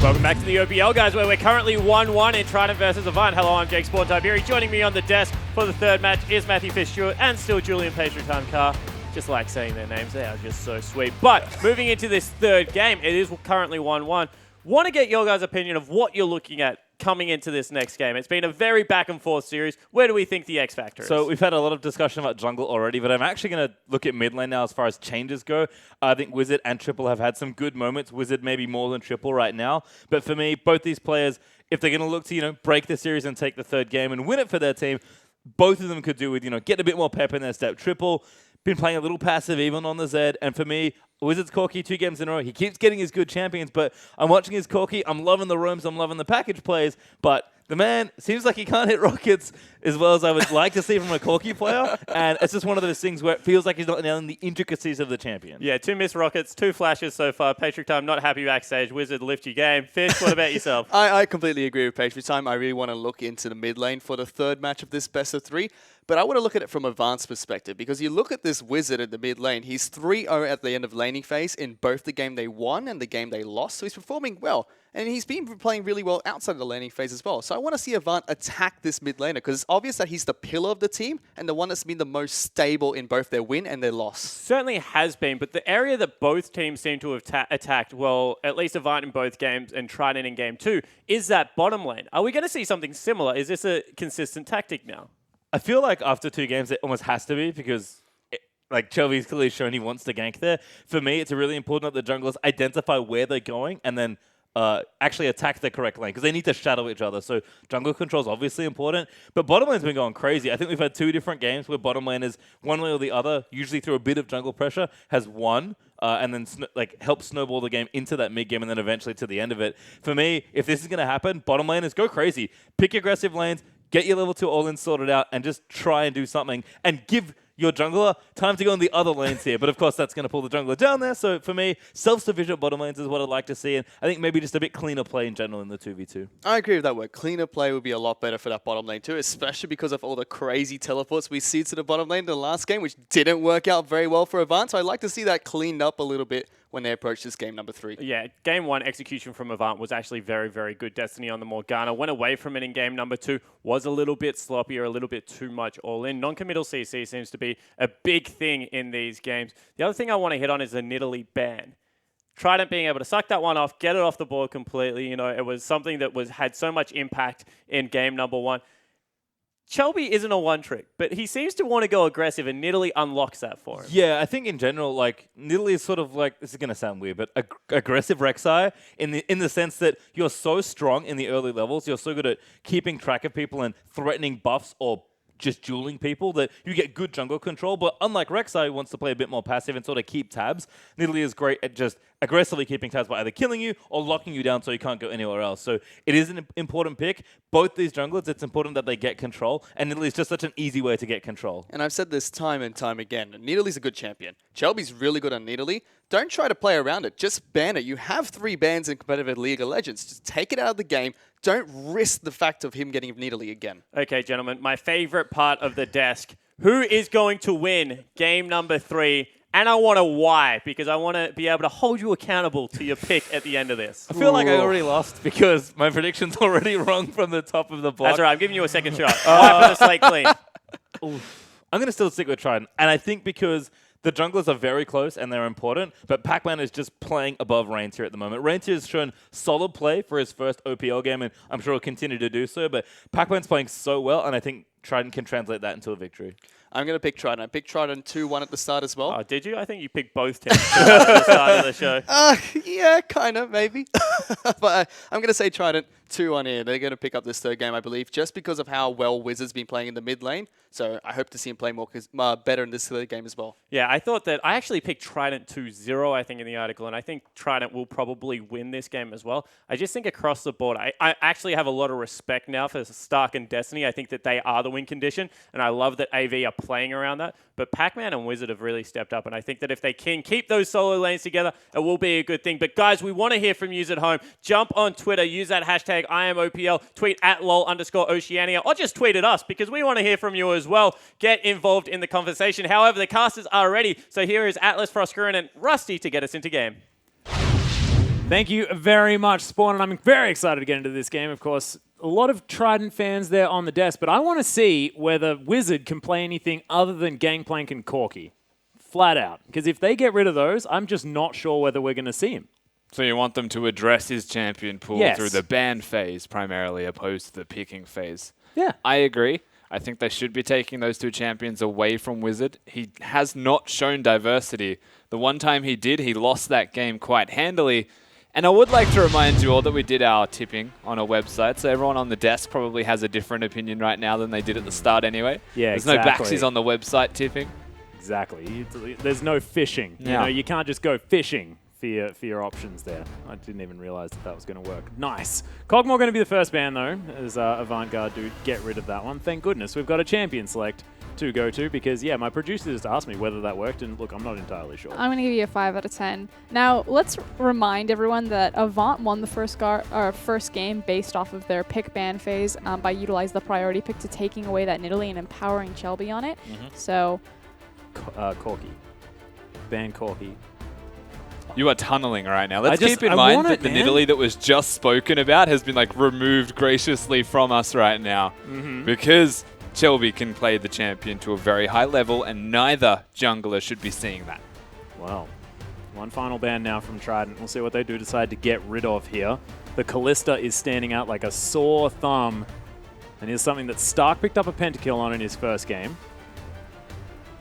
Welcome back to the OPL, guys, where we're currently 1-1 in Trident versus Avant. Hello, I'm Jake Sport Tiberi. Joining me on the desk for the third match is Matthew Fitzgerald and still Julian Patrick-Carr. Just like saying their names, they are just so sweet. But moving into this third game, it is currently 1-1. Want to get your guys' opinion of what you're looking at coming into this next game. It's been a very back and forth series. Where do we think the X factor is? So we've had a lot of discussion about jungle already, but I'm actually going to look at mid lane now as far as changes go. I think Wizard and Triple have had some good moments. Wizard maybe more than Triple right now. But for me, both these players, if they're going to look to, break the series and take the third game and win it for their team, both of them could do with, get a bit more pep in their step. Triple been playing a little passive even on the Zed, and for me, Wizards Corki 2 games in a row. He keeps getting his good champions, but I'm watching his Corki. I'm loving the roams. I'm loving the package plays, but the man seems like he can't hit rockets as well as I would like to see from a Corki player, and it's just one of those things where it feels like he's not nailing the intricacies of the champion. Yeah, 2 missed rockets, 2 flashes so far. Patrick Time, not happy backstage. Wizard, lift your game. Fish, what about yourself? I completely agree with Patrick Time. I really want to look into the mid lane for the third match of this best of 3. But I want to look at it from Avant's perspective, because you look at this Wizard at the mid lane, he's 3-0 at the end of laning phase in both the game they won and the game they lost, so he's performing well. And he's been playing really well outside of the laning phase as well. So I want to see Avant attack this mid laner, because it's obvious that he's the pillar of the team and the one that's been the most stable in both their win and their loss. Certainly has been, but the area that both teams seem to have attacked, well, at least Avant in both games and Trident in game 2, is that bottom lane. Are we going to see something similar? Is this a consistent tactic now? I feel like after 2 games, it almost has to be, because Chelby's clearly shown he wants to gank there. For me, it's really important that the junglers identify where they're going and then actually attack the correct lane, because they need to shadow each other. So jungle control is obviously important, but bottom lane's been going crazy. I think we've had 2 different games where bottom lane is one way or the other, usually through a bit of jungle pressure, has won and then help snowball the game into that mid game and then eventually to the end of it. For me, if this is going to happen, bottom lane is go crazy. Pick aggressive lanes, get your level 2 all-in sorted out, and just try and do something and give your jungler time to go in the other lanes here. But of course, that's going to pull the jungler down there. So for me, self-sufficient bottom lanes is what I'd like to see. And I think maybe just a bit cleaner play in general in the 2v2. I agree with that word. Cleaner play would be a lot better for that bottom lane too, especially because of all the crazy teleports we see to the bottom lane in the last game, which didn't work out very well for Avant. So I'd like to see that cleaned up a little bit when they approach this game number 3. Yeah, game 1 execution from Avant was actually very, very good. Destiny on the Morgana went away from it in game number 2, was a little bit sloppy or a little bit too much all-in. Non-committal CC seems to be a big thing in these games. The other thing I want to hit on is the Nidalee ban. Trident being able to suck that one off, get it off the board completely. It was something that had so much impact in game number 1. Chelby isn't a one-trick, but he seems to want to go aggressive, and Nidalee unlocks that for him. Yeah, I think in general, Nidalee is sort of this is going to sound weird, but aggressive Rek'Sai in the sense that you're so strong in the early levels, you're so good at keeping track of people and threatening buffs or just dueling people that you get good jungle control. But unlike Rek'Sai, who wants to play a bit more passive and sort of keep tabs, Nidalee is great at just aggressively keeping tabs by either killing you or locking you down so you can't go anywhere else. So it is an important pick. Both these junglers, it's important that they get control, and Nidalee is just such an easy way to get control. And I've said this time and time again, Nidalee's a good champion. Chelby's really good on Nidalee. Don't try to play around it. Just ban it. You have 3 bans in competitive League of Legends. Just take it out of the game. Don't risk the fact of him getting Nidalee again. Okay, gentlemen, my favorite part of the desk. Who is going to win game number 3? And I want a why, because I want to be able to hold you accountable to your pick at the end of this. I feel like I already lost because my prediction's already wrong from the top of the block. That's all right. I'm giving you a second shot. Wipe the slate clean. I'm going to still stick with Trident. And I think because the junglers are very close and they're important, but Pac-Man is just playing above Reintier at the moment. Reintier has shown solid play for his first OPL game, and I'm sure he'll continue to do so, but Pac-Man's playing so well, and I think Trident can translate that into a victory. I'm going to pick Trident. I picked Trident 2-1 at the start as well. Oh, did you? I think you picked both teams at the start of the show. Yeah, kind of, maybe. But I'm going to say Trident 2-1 here. They're going to pick up this third game, I believe, just because of how well Wizard's been playing in the mid lane. So I hope to see him play more better in this third game as well. Yeah, I thought that I actually picked Trident 2-0, I think, in the article, and I think Trident will probably win this game as well. I just think across the board, I actually have a lot of respect now for Stark and Destiny. I think that they are the win condition, and I love that AV are playing around that. But Pac-Man and Wizard have really stepped up, and I think that if they can keep those solo lanes together, it will be a good thing. But guys, we want to hear from you at home. Jump on Twitter, use that hashtag IamOPL, tweet at @lol_Oceania, or just tweet at us, because we want to hear from you as well. Get involved in the conversation. However, the casters are ready, so here is Atlas, Frostgrin, and Rusty to get us into game. Thank you very much, Spawn, and I'm very excited to get into this game. Of course, a lot of Trident fans there on the desk, but I want to see whether Wizard can play anything other than Gangplank and Corki. Flat out. Because if they get rid of those, I'm just not sure whether we're going to see him. So you want them to address his champion pool Yes. through the ban phase primarily, opposed to the picking phase. Yeah. I agree. I think they should be taking those two champions away from Wizard. He has not shown diversity. The one time he did, he lost that game quite handily. And I would like to remind you all that we did our tipping on a website, so everyone on the desk probably has a different opinion right now than they did at the start anyway. Yeah, There's exactly. no backsies on the website tipping. Exactly. There's no fishing. You know, you can't just go fishing for your options there. I didn't even realize that was going to work. Nice. Cogmore going to be the first ban, though, as Avant-Garde do get rid of that one. Thank goodness. We've got a champion select to go to because, yeah, my producer just asked me whether that worked, and look, I'm not entirely sure. I'm going to give you a 5 out of 10. Now, let's remind everyone that Avant won the first game based off of their pick ban phase by utilizing the priority pick to taking away that Nidalee and empowering Shelby on it. So, Corki. Ban Corki. You are tunneling right now. Let's keep in I mind want that it, the man. Nidalee that was just spoken about has been like removed graciously from us right now because Shelby can play the champion to a very high level, and neither jungler should be seeing that. Well, one final ban now from Trident. We'll see what they do decide to get rid of here. The Callista is standing out like a sore thumb, and here's something that Stark picked up a pentakill on in his first game.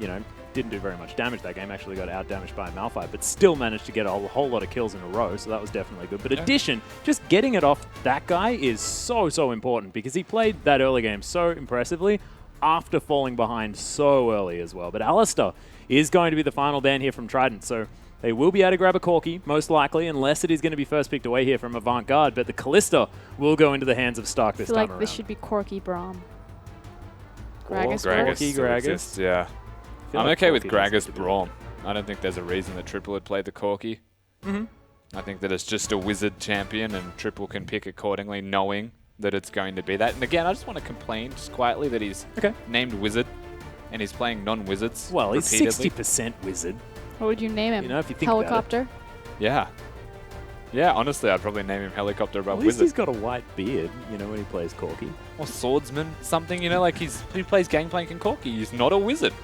You know, didn't do very much damage that game, actually got out-damaged by Malphite, but still managed to get a whole lot of kills in a row, so that was definitely good. But addition, just getting it off that guy is so important because he played that early game so impressively after falling behind so early as well. But Alistar is going to be the final ban here from Trident, so they will be able to grab a Corki, most likely, unless it is going to be first picked away here from Avant-Garde, but the Callista will go into the hands of Stark I this feel time like around. this should be Corki Braum. Gragas Gragas works? still Gragas. exists, yeah. I feel I'm like okay with Corki doesn't Gragas seem to be- Braum. I don't think there's a reason that Triple would play the Corki. I think that it's just a Wizard champion, and Triple can pick accordingly, knowing that it's going to be that. And again, I just want to complain just quietly that he's named Wizard, and he's playing non-Wizards Well, he's repeatedly. 60% Wizard. What would you name him? You know, if you think about it. Helicopter? Yeah. Yeah, honestly, I'd probably name him Helicopter above At least Wizard. he's got a white beard, you know, when he plays Corki. Or Swordsman, something, you know, like he plays Gangplank and Corki. He's not a Wizard.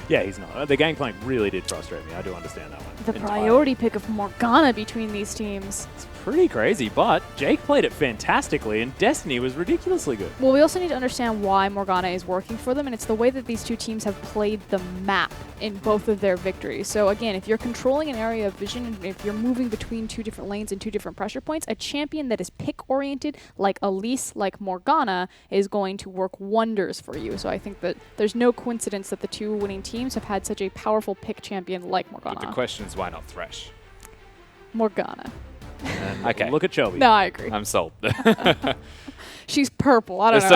Yeah, he's not. The Gangplank really did frustrate me. I do understand that one. The entirely. priority pick of Morgana between these teams. It's pretty crazy, but Jake played it fantastically, and Destiny was ridiculously good. Well, we also need to understand why Morgana is working for them, and it's the way that these two teams have played the map in both of their victories. So again, if you're controlling an area of vision, and if you're moving between two different lanes and two different pressure points, a champion that is pick-oriented, like Elise, like Morgana, is going to work wonders for you. So I think that there's no coincidence that the two winning teams have had such a powerful pick champion like But the Morgana. question is, why not Thresh? Morgana. And Okay. look at Shelby. No, I agree. I'm sold. She's purple. I don't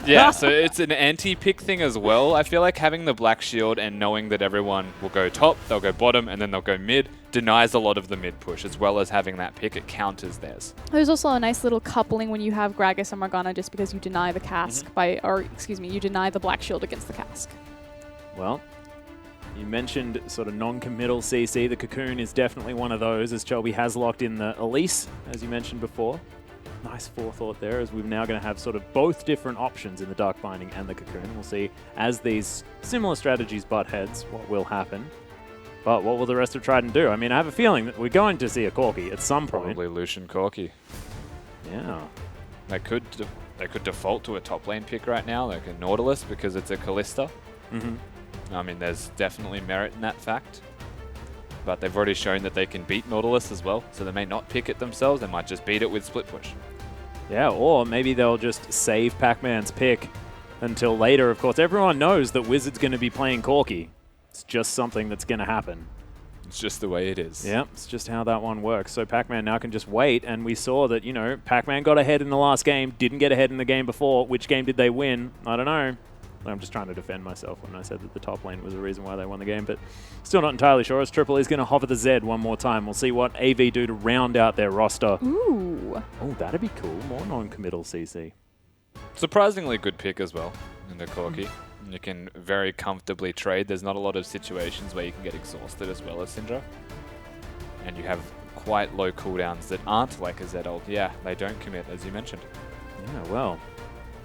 know. So it's an anti-pick thing as well. I feel like having the black shield and knowing that everyone will go top, they'll go bottom, and then they'll go mid denies a lot of the mid push, as well as having that pick, it counters theirs. There's also a nice little coupling when you have Gragas and Morgana just because you deny the cask you deny the black shield against the cask. Well, you mentioned sort of non-committal CC. The Cocoon is definitely one of those, as Shelby has locked in the Elise, as you mentioned before. Nice forethought there, as we're now going to have sort of both different options in the Dark Binding and the Cocoon. We'll see, as these similar strategies butt heads, what will happen. But what will the rest of Trident do? I mean, I have a feeling that we're going to see a Corki at some point. Probably Lucian Corki. Yeah. They could default to a top lane pick right now, like a Nautilus, because it's a Callista. I mean, there's definitely merit in that fact. But they've already shown that they can beat Nautilus as well, so they may not pick it themselves, they might just beat it with split push. Yeah, or maybe they'll just save Pac-Man's pick until later. Of course, everyone knows that Wizard's going to be playing Corki. It's just something that's going to happen. It's just the way it is. Yeah, it's just how that one works. So Pac-Man now can just wait, and we saw that, you know, Pac-Man got ahead in the last game, didn't get ahead in the game before. Which game did they win? I don't know. I'm just trying to defend myself when I said that the top lane was the reason why they won the game, but still not entirely sure, as Triple is going to hover the Z one more time. We'll see what AV do to round out their roster. Ooh. Oh, that'd be cool. More non-committal CC. Surprisingly good pick as well in the Corki. You can very comfortably trade. There's not a lot of situations where you can get exhausted as well as Syndra. And you have quite low cooldowns that aren't like a Z ult. Yeah, they don't commit, as you mentioned. Yeah, well,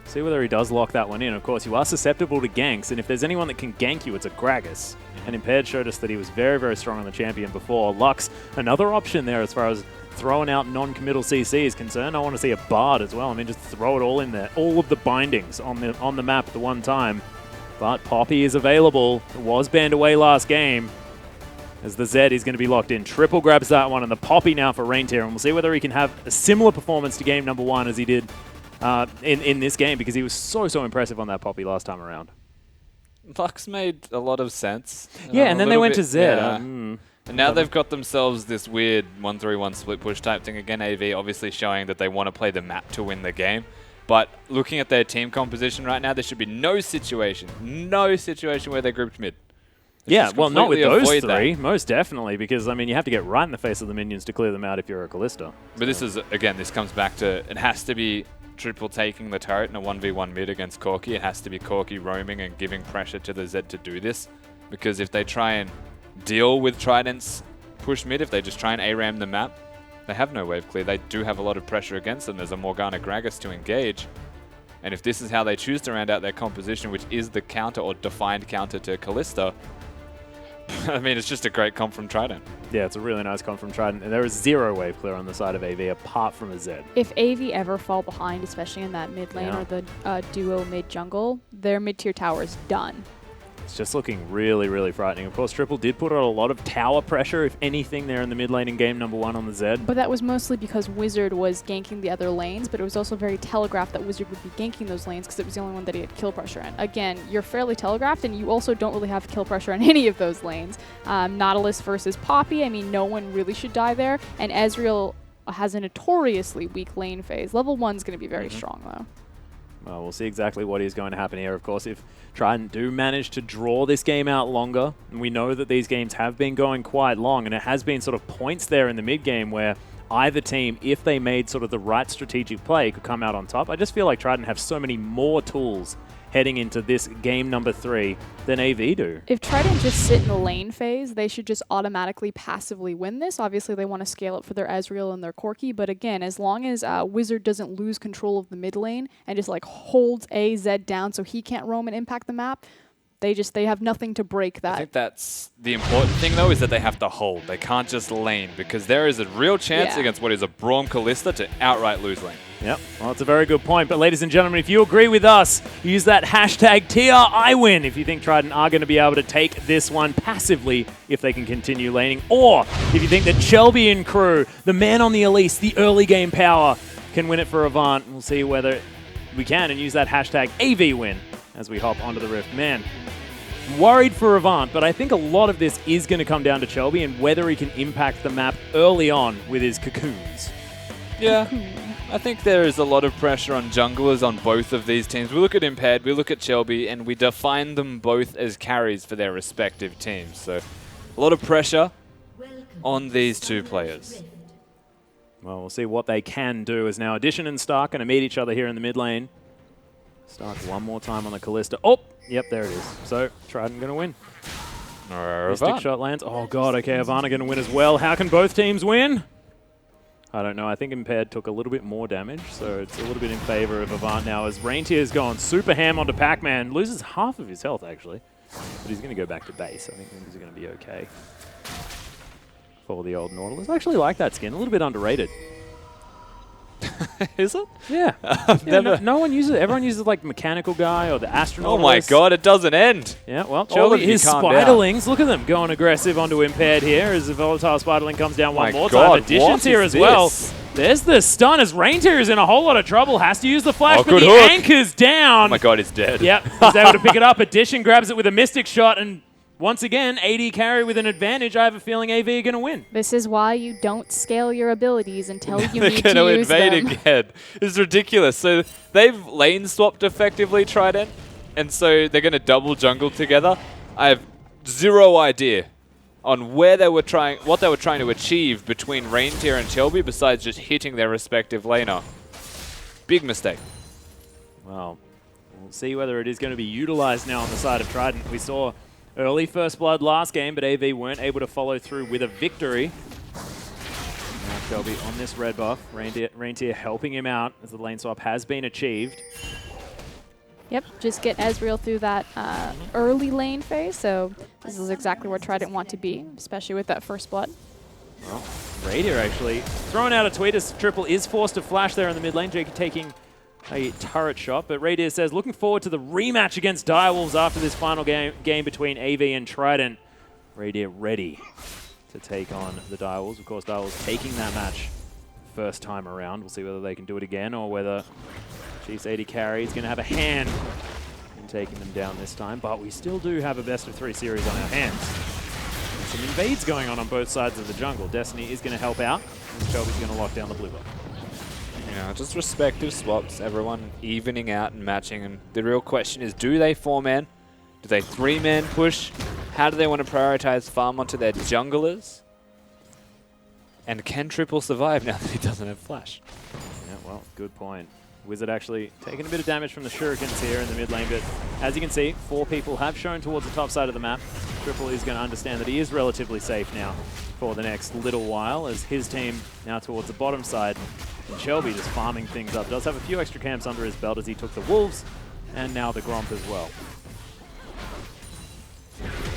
see whether he does lock that one in. Of course, you are susceptible to ganks, and if there's anyone that can gank you, it's a Gragas. And Impaired showed us that he was very, very strong on the champion before. Lux, another option there as far as throwing out non-committal CC is concerned. I want to see a Bard as well. I mean, just throw it all in there. All of the bindings on the map at the one time. But Poppy is available. It was banned away last game. As the Z is going to be locked in. Triple grabs that one, and the Poppy now for Reintier. And we'll see whether he can have a similar performance to game number 1 as he did in this game, because he was so impressive on that Poppy last time around. Lux made a lot of sense. Yeah, and then they went to Z. Yeah. And now they've got themselves this weird 1-3-1 split push type thing again. AV obviously showing that they want to play the map to win the game. But looking at their team composition right now, there should be no situation where they're grouped mid. They Yeah, should well, not with completely those avoid that. three, most definitely, because, I mean, you have to get right in the face of the minions to clear them out if you're a Kalista. But this is, again, this comes back to, it has to be Triple taking the turret in a 1v1 mid against Corki. It has to be Corki roaming and giving pressure to the Z to do this. Because if they try and deal with Trident's push mid, if they just try and ARAM the map, they have no wave clear. They do have a lot of pressure against them. There's a Morgana Gragas to engage. And if this is how they choose to round out their composition, which is the counter or defined counter to Kalista, I mean, it's just a great comp from Trident. Yeah, it's a really nice comp from Trident. And there is 0 wave clear on the side of AV apart from a Z. If AV ever fall behind, especially in that mid lane or the duo mid jungle, their mid-tier tower is done. It's just looking really frightening. Of course, Triple did put on a lot of tower pressure, if anything, there in the mid lane in game number 1 on the Z. But that was mostly because Wizard was ganking the other lanes, but it was also very telegraphed that Wizard would be ganking those lanes because it was the only one that he had kill pressure in. Again, you're fairly telegraphed, and you also don't really have kill pressure in any of those lanes. Nautilus versus Poppy, I mean, no one really should die there, and Ezreal has a notoriously weak lane phase. Level 1's going to be very strong, though. Well, we'll see exactly what is going to happen here. Of course, if Trident do manage to draw this game out longer, and we know that these games have been going quite long, and it has been sort of points there in the mid-game where either team, if they made sort of the right strategic play, could come out on top. I just feel like Trident have so many more tools heading into this game number 3 than AV do. If Trident just sit in the lane phase, they should just automatically passively win this. Obviously, they want to scale up for their Ezreal and their Corki, but again, as long as Wizard doesn't lose control of the mid lane and just like holds AZ down so he can't roam and impact the map, they have nothing to break that. I think that's the important thing, though, is that they have to hold. They can't just lane, because there is a real chance against what is a Braum Kalista to outright lose lane. Yep, well, that's a very good point. But ladies and gentlemen, if you agree with us, use that hashtag TRIWin if you think Trident are going to be able to take this one passively if they can continue laning. Or if you think that Chelby and crew, the man on the Elise, the early game power, can win it for Avant. We'll see whether we can, and use that hashtag AVWin as we hop onto the Rift. Man, worried for Avant, but I think a lot of this is going to come down to Chelby and whether he can impact the map early on with his cocoons. Yeah, I think there is a lot of pressure on junglers on both of these teams. We look at Impaired, we look at Chelby, and we define them both as carries for their respective teams. So a lot of pressure on these two players. Well, we'll see what they can do as now Addition and Stark going to meet each other here in the mid lane. Stark one more time on the Kalista. Oh, yep, there it is. So Trident going to win. Mystic shot lands. Oh, God, okay, Avant are going to win as well. How can both teams win? I don't know. I think Impaired took a little bit more damage, so it's a little bit in favor of Avant now as Reintier is going super ham onto Pac-Man. Loses half of his health, actually. But he's going to go back to base. I think things are going to be okay for the old Nautilus. I actually like that skin. A little bit underrated. Is it? Yeah. No one uses it. Everyone uses like Mechanical Guy or the Astronaut. Oh my God, it doesn't end. Yeah, well, All of Chelby, you his calm Spiderlings, look at them going aggressive onto Impaired here as the Volatile Spiderling comes down one My more God, time. Additions what here is as well. this? There's the stun as Reintier is in a whole lot of trouble. Has to use the flash, Oh, but good the hook. anchor's down. Oh my God, he's dead. Yep, he's able to pick it up. Addition grabs it with a Mystic Shot, and once again, AD carry with an advantage. I have a feeling AV are going to win. This is why you don't scale your abilities until you They're need going to to use invade them. again. It's ridiculous. So they've lane swapped effectively, Trident, and so they're going to double jungle together. I have zero idea on what they were trying to achieve between Reintier and Chelby besides just hitting their respective laner. Big mistake. Well, we'll see whether it is going to be utilized now on the side of Trident. We saw early First Blood last game, but AV weren't able to follow through with a victory. Shelby on this red buff. Reindeer helping him out as the lane swap has been achieved. Yep, just get Ezreal through that early lane phase. So this is exactly where Trident want to be, especially with that first blood. Well, Reindeer actually throwing out a tweet as Triple is forced to flash there in the mid lane. Jake taking a turret shot, but Reindeer says, looking forward to the rematch against Direwolves after this final game between AV and Trident. Reindeer ready to take on the Direwolves. Of course, Direwolves taking that match first time around. We'll see whether they can do it again or whether Chiefs 80 carry is going to have a hand in taking them down this time, but we still do have a best of 3 series on our hands. And some invades going on both sides of the jungle. Destiny is going to help out, and Shelby's going to lock down the blue buff. You know, just respective swaps, everyone evening out and matching. And the real question is, do they 4-man? Do they 3-man push? How do they want to prioritize farm onto their junglers? And can Triple survive now that he doesn't have flash? Yeah, well, good point. Wizard actually taking a bit of damage from the shurikens here in the mid lane, but as you can see, 4 people have shown towards the top side of the map. Triple is going to understand that he is relatively safe now for the next little while, as his team now towards the bottom side. And Shelby just farming things up. Does have a few extra camps under his belt as he took the Wolves and now the Gromp as well.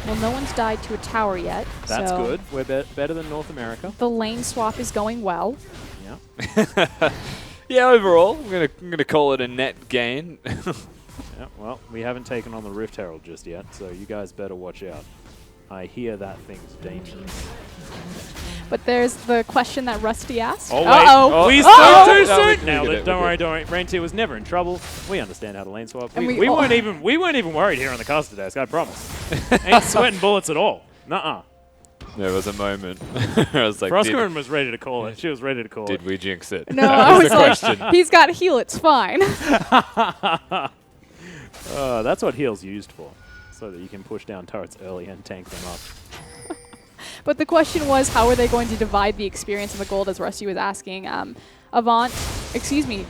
Well, no one's died to a tower yet. That's so good. We're better than North America. The lane swap is going well. Yeah. Yeah, overall, I'm gonna call it a net gain. Yeah, well, we haven't taken on the Rift Herald just yet, so you guys better watch out. I hear that thing's dangerous. But there's the question that Rusty asked. Oh, wait. Uh-oh. We Uh-oh. spoke too No, we soon. get Nailed it, it. Don't we're worry, don't worry. Reindeer was never in trouble. We understand how to lane swap. And We we all- weren't even worried here on the caster desk, I promise. Ain't sweating bullets at all. Nuh-uh. There was a moment. I was like, Frostgurn was ready to call it. She was ready to call did it. we jinx it? No, That I the was like, question. he's got heal, it's fine. That's what heal's used for, so that you can push down turrets early and tank them up. But the question was, how are they going to divide the experience and the gold, as Rusty was asking?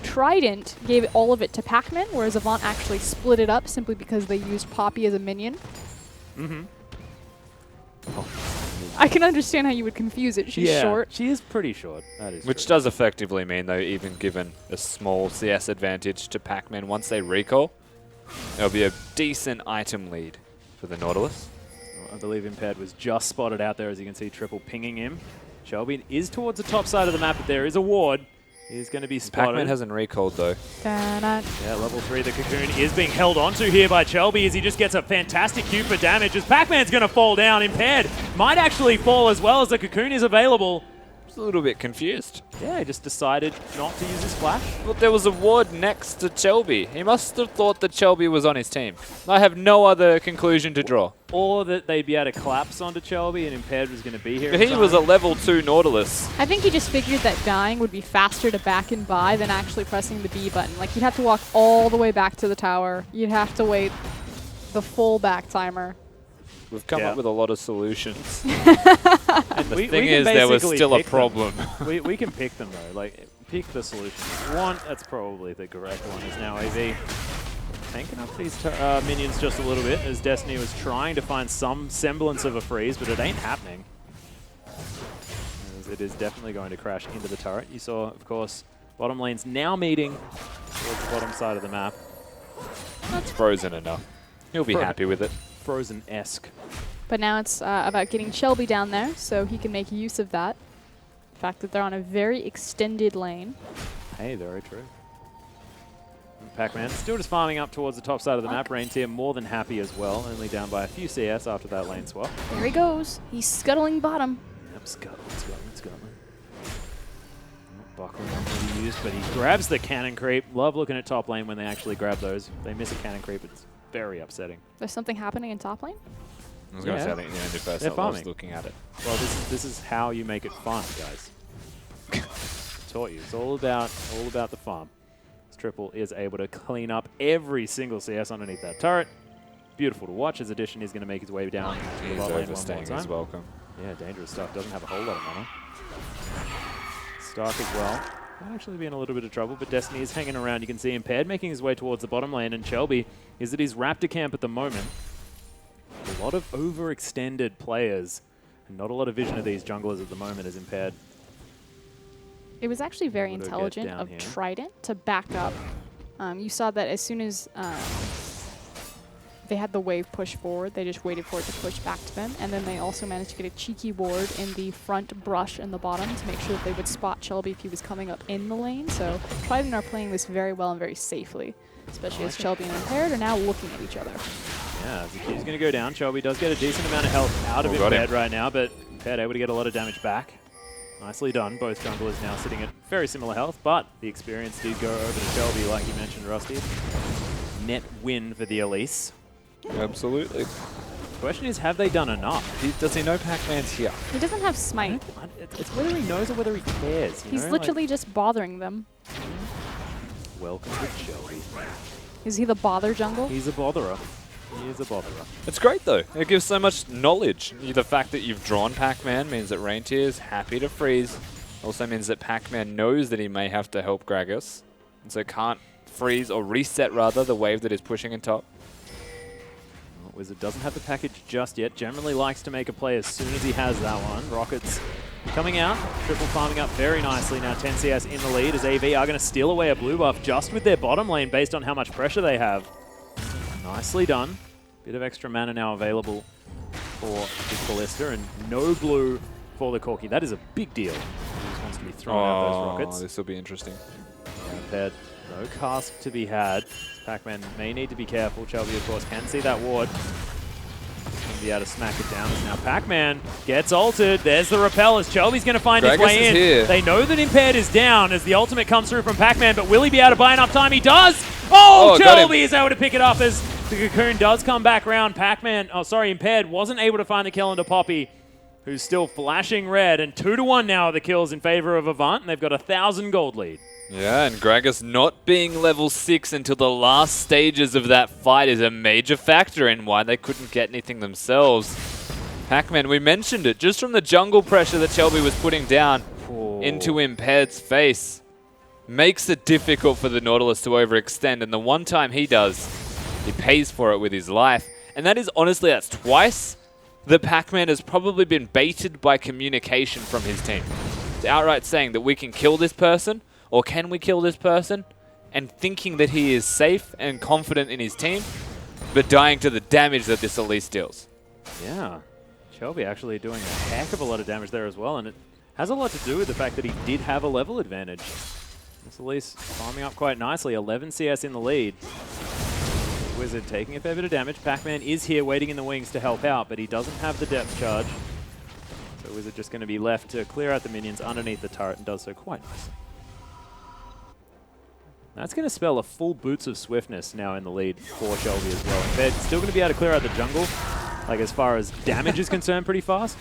Trident gave all of it to Pac-Man, whereas Avant actually split it up simply because they used Poppy as a minion. Mm-hmm. I can understand how you would confuse it. She's short. She is pretty short. That is Which true. does effectively mean, though, even given a small CS advantage to Pac-Man, once they recall, there'll be a decent item lead for the Nautilus. I believe Impaired was just spotted out there, as you can see, Triple pinging him. Shelby is towards the top side of the map, but there is a ward. He's going to be spotted. Pac-Man hasn't recalled, though. Da-da. Yeah, level 3, the Cocoon is being held onto here by Shelby as he just gets a fantastic Q for damage as Pac-Man's going to fall down. Impaired might actually fall as well as the Cocoon is available. Just a little bit confused. Yeah, he just decided not to use his flash. But there was a ward next to Shelby. He must have thought that Shelby was on his team. I have no other conclusion to draw. Or that they'd be able to collapse onto Shelby and Impaired was going to be here. But in he was a time. level 2 Nautilus. I think he just figured that dying would be faster to back and buy than actually pressing the B button. Like, you'd have to walk all the way back to the tower. You'd have to wait the full back timer. We've come Yeah. up with a lot of solutions. And The we thing can is, there was basically still a pick them. problem. we can pick them, though. Like, pick the solution you want. That's probably the correct one. Is now AV. Tanking up these minions just a little bit as Destiny was trying to find some semblance of a freeze, but it ain't happening. As it is definitely going to crash into the turret. You saw, of course, bottom lanes now meeting towards the bottom side of the map. That's frozen enough. He'll be happy with it. Frozen-esque. But now it's about getting Shelby down there so he can make use of that. The fact that they're on a very extended lane. Hey, very true. Pac-Man still just farming up towards the top side of the map. Reindeer more than happy as well, only down by a few CS after that lane swap. There he goes. He's scuttling bottom. Yep, Scotland. Buckling not really used, but he grabs the cannon creep. Love looking at top lane when they actually grab those. If they miss a cannon creep, it's very upsetting. There's something happening in top lane? I was going to Yeah. say, I think the end of first They're I was farming. looking at it. Well, this is how you make it fun, guys. Taught you. It's all about the farm. This Triple is able to clean up every single CS underneath that turret. Beautiful to watch as Addition is going to make his way down to the He's bot lane one more overstaying his time. welcome. Yeah, dangerous stuff. Doesn't have a whole lot of mana. Stark as well. Might actually be in a little bit of trouble, but Destiny is hanging around. You can see Impaired making his way towards the bottom lane, and Shelby is at his Raptor camp at the moment. A lot of overextended players, and not a lot of vision of these junglers at the moment as Impaired It was actually very Auto get intelligent down of here. Trident to back up. You saw that as soon as they had the wave push forward, they just waited for it to push back to them, and then they also managed to get a cheeky ward in the front brush in the bottom to make sure that they would spot Shelby if he was coming up in the lane. So Trident are playing this very well and very safely, especially as Shelby and Impaired are now looking at each other. Yeah, Zaki's going to go down. Shelby does get a decent amount of health out of got him. Impaired right now, but Impaired able to get a lot of damage back. Nicely done. Both junglers now sitting at very similar health, but the experience did go over to Shelby, like you mentioned, Rusty. Net win for the Elise. Absolutely. Question is, have they done enough? Does he know Pac-Man's here? He doesn't have Smite. It's whether he knows or whether he cares. You He's know? literally just bothering them. Like, welcome to Shelby. Is he the bother jungle? He's a botherer. He is a botherer. It's great though. It gives so much knowledge. The fact that you've drawn Pac-Man means that Reintier is happy to freeze. Also means that Pac-Man knows that he may have to help Gragas, and so can't freeze or reset rather the wave that is pushing in top. Well, Wizard doesn't have the package just yet. Generally likes to make a play as soon as he has that one. Rockets coming out. Triple farming up very nicely now. 10 CS in the lead as AV are going to steal away a blue buff just with their bottom lane based on how much pressure they have. Nicely done. Bit of extra mana now available for the Ballista, and no blue for the Corki. That is a big deal. He just wants to be throwing out those rockets. This will be interesting. Impaired. No cask to be had. Pac-Man may need to be careful. Shelby, of course, can see that ward. Going to be able to smack it down. As now Pac-Man gets ulted. There's the repel as Shelby's going to find his Gragas way is in. here. They know that Impaired is down as the ultimate comes through from Pac-Man, but will he be able to buy enough time? He does! Oh, got him. Shelby is able to pick it up as the Cocoon does come back round. Pac-Man, Impaired wasn't able to find the kill into Poppy, who's still flashing red, and 2-1 now are the kills in favor of Avant, and they've got a 1,000 gold lead. Yeah, and Gragas not being level 6 until the last stages of that fight is a major factor in why they couldn't get anything themselves. Pac-Man, we mentioned it, just from the jungle pressure that Shelby was putting down into Impaired's face, makes it difficult for the Nautilus to overextend, and the one time he does, he pays for it with his life. And that is honestly, that's twice that Pac-Man has probably been baited by communication from his team. It's outright saying that we can kill this person, or can we kill this person, and thinking that he is safe and confident in his team, but dying to the damage that this Elise deals. Yeah, Shelby actually doing a heck of a lot of damage there as well, and it has a lot to do with the fact that he did have a level advantage. This Elise farming up quite nicely, 11 CS in the lead. Wizard taking a fair bit of damage. Pac-Man is here waiting in the wings to help out, but he doesn't have the depth charge. So Wizard just going to be left to clear out the minions underneath the turret, and does so quite nicely. That's going to spell a full Boots of Swiftness now in the lead for Shelby as well. They're still going to be able to clear out the jungle, like as far as damage is concerned, pretty fast.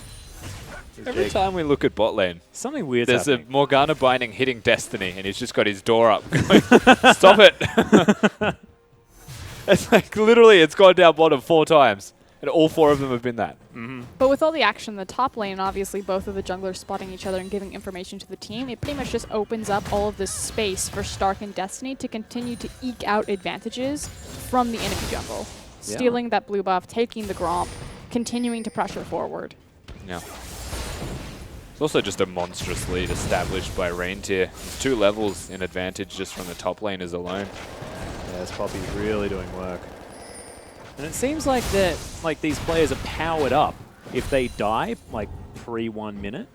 Every time we look at bot lane, Something weird's there's happening. a Morgana binding hitting Destiny, and he's just got his door up going, stop it! It's like, literally, it's gone down bottom 4 times, and all 4 of them have been that. But with all the action in the top lane, obviously both of the junglers spotting each other and giving information to the team, it pretty much just opens up all of this space for Stark and Destiny to continue to eke out advantages from the enemy jungle. Yeah. Stealing that blue buff, taking the Gromp, continuing to pressure forward. Yeah. It's also just a monstrous lead established by Reintier. There's 2 levels in advantage just from the top laners alone. Yes, Poppy's really doing work. And it seems like that, like these players are powered up if they die, like pre-1 minute.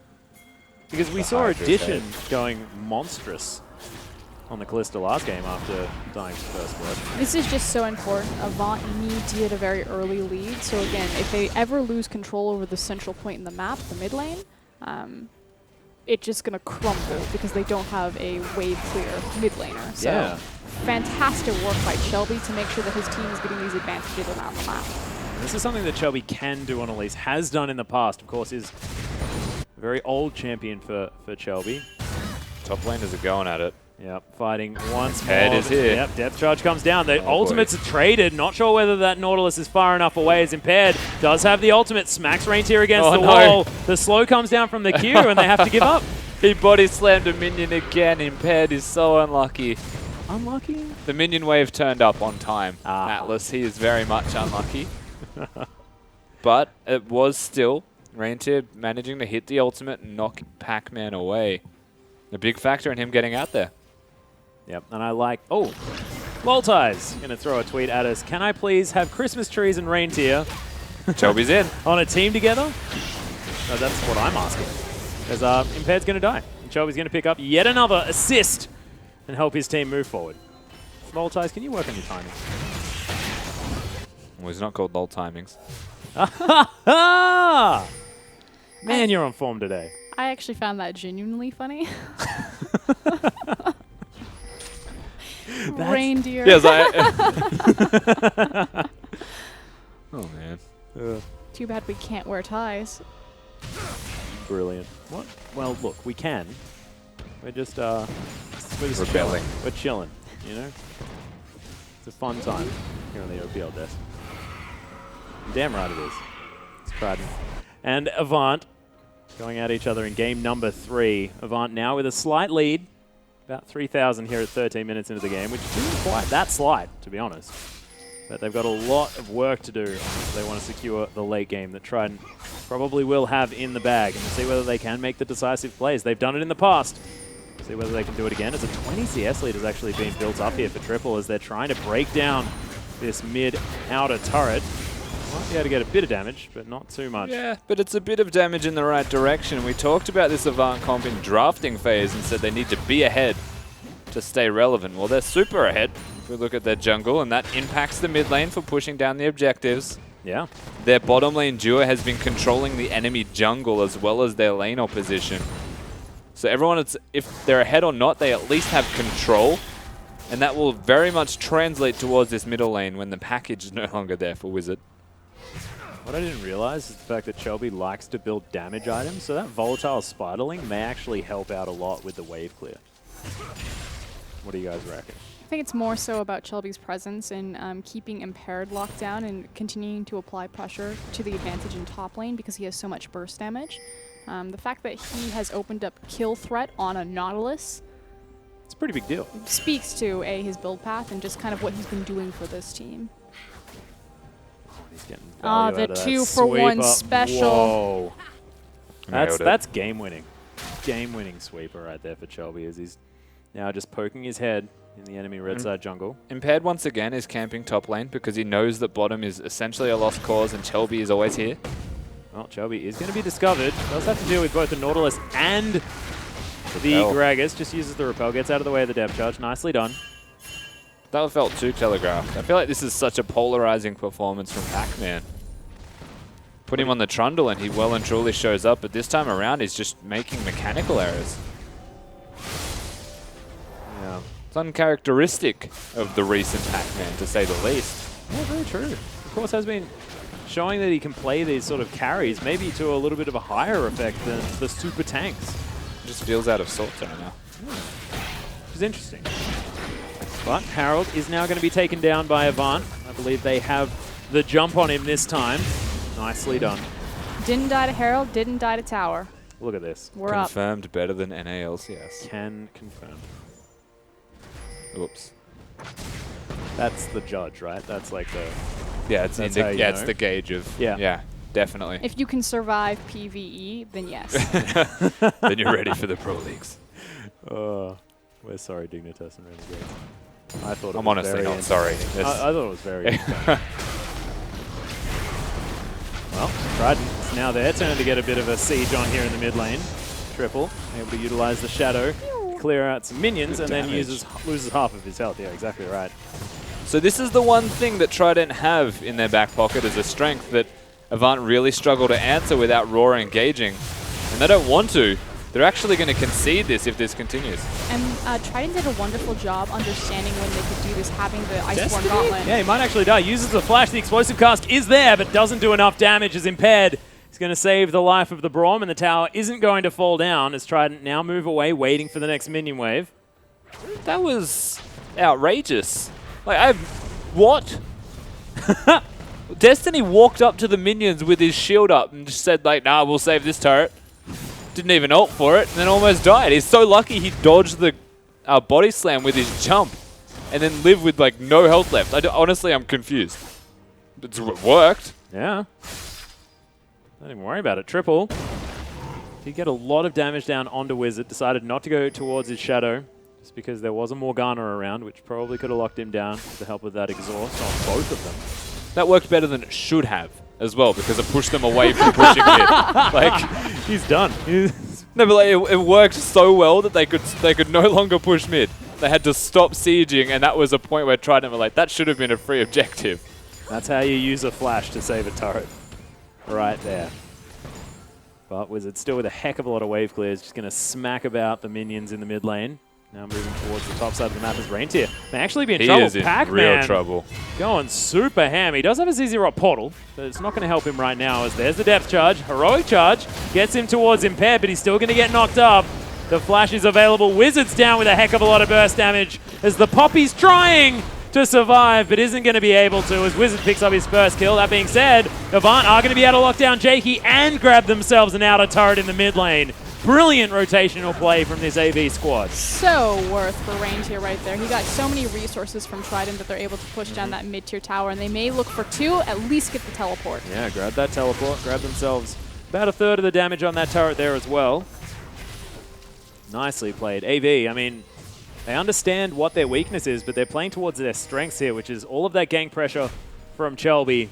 Because we saw Hydra's Addition going monstrous on the Callista last game after dying for first blood. This is just so important. Avant need to get a very early lead. So again, if they ever lose control over the central point in the map, the mid lane, it's just going to crumble because they don't have a wave clear mid laner. So Yeah. fantastic work by Shelby to make sure that his team is getting these advantages around the map. And this is something that Shelby can do on Elise, has done in the past. Of course, is a very old champion for Shelby. Top laners are going at it. Yep, fighting once more. Head is here. Yep, depth charge comes down. The Oh, ultimates are traded. Not sure whether that Nautilus is far enough away as Impaired does have the ultimate. Smacks Reintier against the no. wall. The slow comes down from the queue and they have to give up. He body slammed a minion again. Impaired is so unlucky. Unlucky? The minion wave turned up on time. Ah. Atlas, he is very much unlucky. But it was still Reintier managing to hit the ultimate and knock Pac-Man away. A big factor in him getting out there. Yep, and I like... Oh, Loltai's going to throw a tweet at us. Can I please have Christmas trees and reindeer Chelby's in. on a team together? No, that's what I'm asking. Because Impaired's going to die. And Chelby's going to pick up yet another assist and help his team move forward. Loltai's, can you work on your timing? Well, he's not called Lol Timings. Ah! Man, you're on form today. I actually found that genuinely funny. Reindeer. Yes, I... Oh, man. Too bad we can't wear ties. Brilliant. What? Well, look, we can. We're just Rebelling. We're chilling, you know? It's a fun time here on the OPL desk. Damn right it is. It's Trident. And Avant going at each other in game number 3. Avant now with a slight lead. About 3,000 here at 13 minutes into the game, which isn't quite that slight, to be honest. But they've got a lot of work to do if they want to secure the late game that Trident probably will have in the bag, and see whether they can make the decisive plays. They've done it in the past. See whether they can do it again. As a 20 CS lead has actually been built up here for Triple as they're trying to break down this mid-outer turret. Might be able to get a bit of damage, but not too much. Yeah, but it's a bit of damage in the right direction. We talked about this Avant comp in drafting phase and said they need to be ahead to stay relevant. Well, they're super ahead if we look at their jungle, and that impacts the mid lane for pushing down the objectives. Yeah. Their bottom lane duo has been controlling the enemy jungle as well as their lane opposition. So everyone, if they're ahead or not, they at least have control, and that will very much translate towards this middle lane when the package is no longer there for Wizard. What I didn't realize is the fact that Chelby likes to build damage items, so that volatile Spiderling may actually help out a lot with the wave clear. What do you guys reckon? I think it's more so about Chelby's presence and keeping Impaired locked down and continuing to apply pressure to the advantage in top lane because he has so much burst damage. The fact that he has opened up kill threat on a Nautilus It's a pretty big deal. speaks to his build path and just kind of what he's been doing for this team. He's getting Ah, value the out of that 2-for-1 sweeper. special. Whoa. Nailed it. That's game winning. Game winning sweeper right there for Chelby as he's now just poking his head in the enemy red side jungle. Impaired once again is camping top lane because he knows that bottom is essentially a lost cause and Chelby is always here. Well, Chelby is going to be discovered. Does have to deal with both the Nautilus and the Repel. Gragas. Just uses the repel, gets out of the way of the depth charge. Nicely done. That felt too telegraphed. I feel like this is such a polarizing performance from Pac-Man. Put him on the Trundle and he well and truly shows up, but this time around he's just making mechanical errors. Yeah. It's uncharacteristic of the recent Pac-Man, to say the least. Yeah, very true. Of course, has been showing that he can play these sort of carries, maybe to a little bit of a higher effect than the super tanks. Just feels out of sort there now. Which is interesting. But Harold is now going to be taken down by Avant. I believe they have the jump on him this time. Nicely done. Didn't die to Herald, didn't die to Tower. Look at this. We're up. Confirmed better than NALCS. Can confirm. Oops. That's the judge, right? That's like the... Yeah, it's That's how you it's know. the gauge of Yeah. Definitely. If you can survive PvE, then yes. Then you're ready for the pro leagues. We're sorry, Dignitas and Renegades. I thought it I'm was honestly very not sorry. entertaining. I thought it was very entertaining. Well, Trident, it's now their turn to get a bit of a siege on here in the mid lane. Triple, able to utilize the shadow, clear out some minions, Good and then damage. loses half of his health. Yeah, exactly right. So this is the one thing that Trident have in their back pocket as a strength that Avant really struggle to answer without Roar engaging. And they don't want to. They're actually going to concede this if this continues. And Trident did a wonderful job understanding when they could do this, having the Iceborne Gauntlet. Yeah, he might actually die. Uses the flash. The explosive cast is there, but doesn't do enough damage as Impaired. He's going to save the life of the Braum, and the tower isn't going to fall down as Trident now move away, waiting for the next minion wave. That was outrageous. Like, what? Destiny walked up to the minions with his shield up and just said, like, nah, we'll save this turret. Didn't even ult for it, and then almost died. He's so lucky he dodged the body slam with his jump and then lived with, like, no health left. Honestly, I'm confused. It worked. Yeah. Don't even worry about it. Triple. Did get a lot of damage down onto Wizard. Decided not to go towards his shadow, just because there was a Morgana around, which probably could have locked him down with the help of that exhaust on both of them. That worked better than it should have as well, because it pushed them away from pushing mid. Like, He's done. no, but like, it worked so well that they could no longer push mid. They had to stop sieging, and that was a point where Trident were like, that should have been a free objective. That's how you use a flash to save a turret. Right there. But Wizard still with a heck of a lot of wave clears, just going to smack about the minions in the mid lane. Now moving towards the top side of the map is Reindeer. May actually be in He trouble. is in Pac-Man real trouble. going super ham. He does have a ZZ Rock portal, but it's not going to help him right now as there's the depth charge. Heroic charge gets him towards Impaired, but he's still going to get knocked up. The flash is available. Wizard's down with a heck of a lot of burst damage as the Poppy's trying to survive, but isn't going to be able to as Wizard picks up his first kill. That being said, Avant are going to be able to lock down Jakey and grab themselves an outer turret in the mid lane. Brilliant rotational play from this AV squad. So worth for Reindeer right there. He got so many resources from Trident that they're able to push down that mid-tier tower, and they may look for 2, at least get the teleport. Yeah, grab that teleport, grab themselves about a third of the damage on that turret there as well. Nicely played. AV, I mean, they understand what their weakness is, but they're playing towards their strengths here, which is all of that gank pressure from Chelby.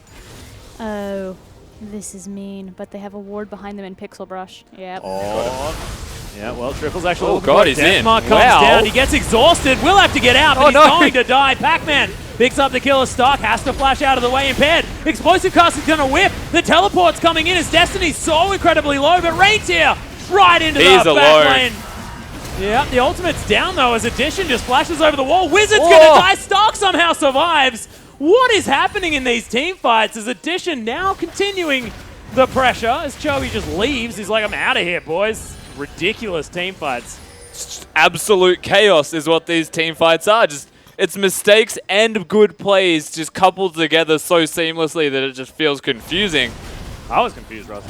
Oh, this is mean, but they have a ward behind them in Pixel Brush. Yep. Oh, yeah, well, Triple's actually Oh, looking God, for it. he's in. Deathmark comes Wow. down, he gets exhausted, will have to get out, but Oh, he's no. going to die. Pac-Man picks up the kill of Stark, has to flash out of the way, Impaired. Explosive Cast is going to whip. The teleport's coming in as Destiny's so incredibly low, but Reindeer right into He's the alone. back lane. Yeah, the ultimate's down though as Addition just flashes over the wall. Wizard's Whoa. gonna die. Stark somehow survives. What is happening in these team fights? As Addition now continuing the pressure as Chelby just leaves. He's like, I'm out of here, boys. Ridiculous team fights. Just absolute chaos is what these team fights are. Just it's mistakes and good plays just coupled together so seamlessly that it just feels confusing. I was confused, Russ.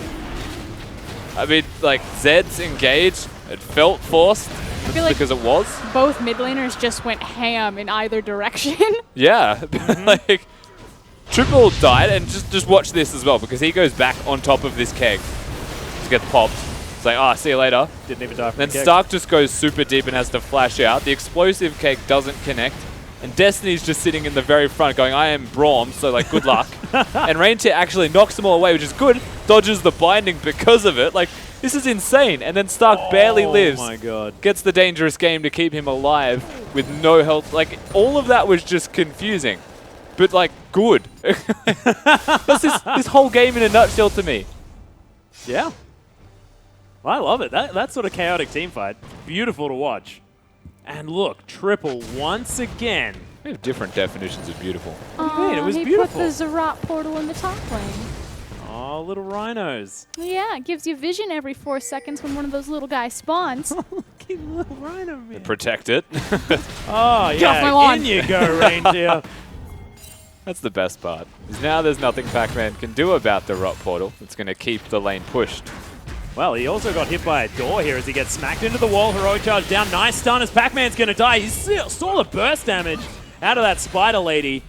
I mean, like, Zed's engaged. It felt forced feel like- because it was. Both mid laners just went ham in either direction. Yeah. Like, Triple died, and just watch this as well, because he goes back on top of this keg to get popped. It's like, ah, see you later. Didn't even die from Then the keg. Stark just goes super deep and has to flash out. The explosive keg doesn't connect. And Destiny's just sitting in the very front going, I am Braum, so like, good luck. And Reindeer actually knocks them all away, which is good. Dodges the binding because of it. Like, this is insane. And then Stark barely lives. Oh my god. Gets the dangerous game to keep him alive with no health. Like, all of that was just confusing. But, like, good. That's this whole game in a nutshell to me. Yeah. Well, I love it. That sort of chaotic team fight. Beautiful to watch. And look, Triple once again. We have different definitions of beautiful. do you mean? It was he beautiful. put the Zerat portal in the top lane. Oh, little rhinos. Yeah, it gives you vision every 4 seconds when one of those little guys spawns. Cute little rhino man. Protect it. Oh, Get off my yeah. lawn. In you go, Reindeer. That's the best part. Is now there's nothing Pac-Man can do about the Rot Portal. It's going to keep the lane pushed. Well, he also got hit by a door here as he gets smacked into the wall. Heroic charge down. Nice stun as Pac-Man's going to die. He saw the burst damage out of that Spider Lady.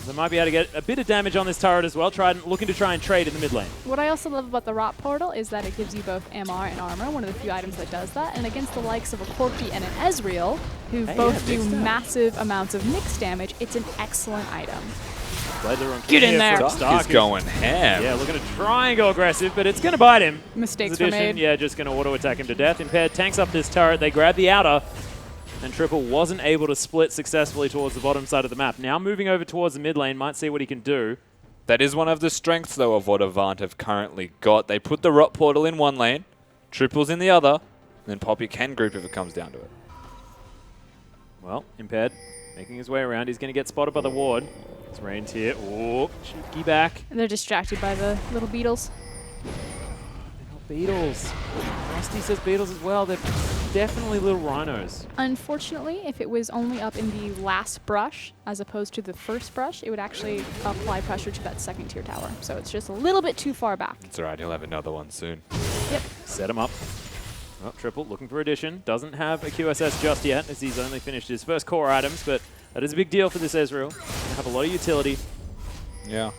They might be able to get a bit of damage on this turret as well. Trident looking to try and trade in the mid lane. What I also love about the Rot portal is that it gives you both MR and armor, one of the few items that does that. And against the likes of a Corki and an Ezreal, who both do massive amounts of mix damage, it's an excellent item. Get in there. He's going ham. Yeah, looking to try and go aggressive, but it's going to bite him. Mistakes Addition, were made. yeah, just going to auto-attack him to death. Impaired tanks up this turret. They grab the outer, and Triple wasn't able to split successfully towards the bottom side of the map. Now moving over towards the mid lane, might see what he can do. That is one of the strengths, though, of what Avant have currently got. They put the Rot Portal in one lane, Triple's in the other, and then Poppy can group if it comes down to it. Well, Impaired making his way around. He's going to get spotted by the ward. It's Rain's here. Oh, cheeky back. They're distracted by the little beetles. Beetles. Rusty says beetles as well. They're definitely little rhinos. Unfortunately, if it was only up in the last brush, as opposed to the first brush, it would actually apply pressure to that second tier tower. So it's just a little bit too far back. It's alright, he'll have another one soon. Yep. Set him up. Well, Triple looking for addition. Doesn't have a QSS just yet, as he's only finished his first core items, but that is a big deal for this Ezreal. They have a lot of utility. Yeah.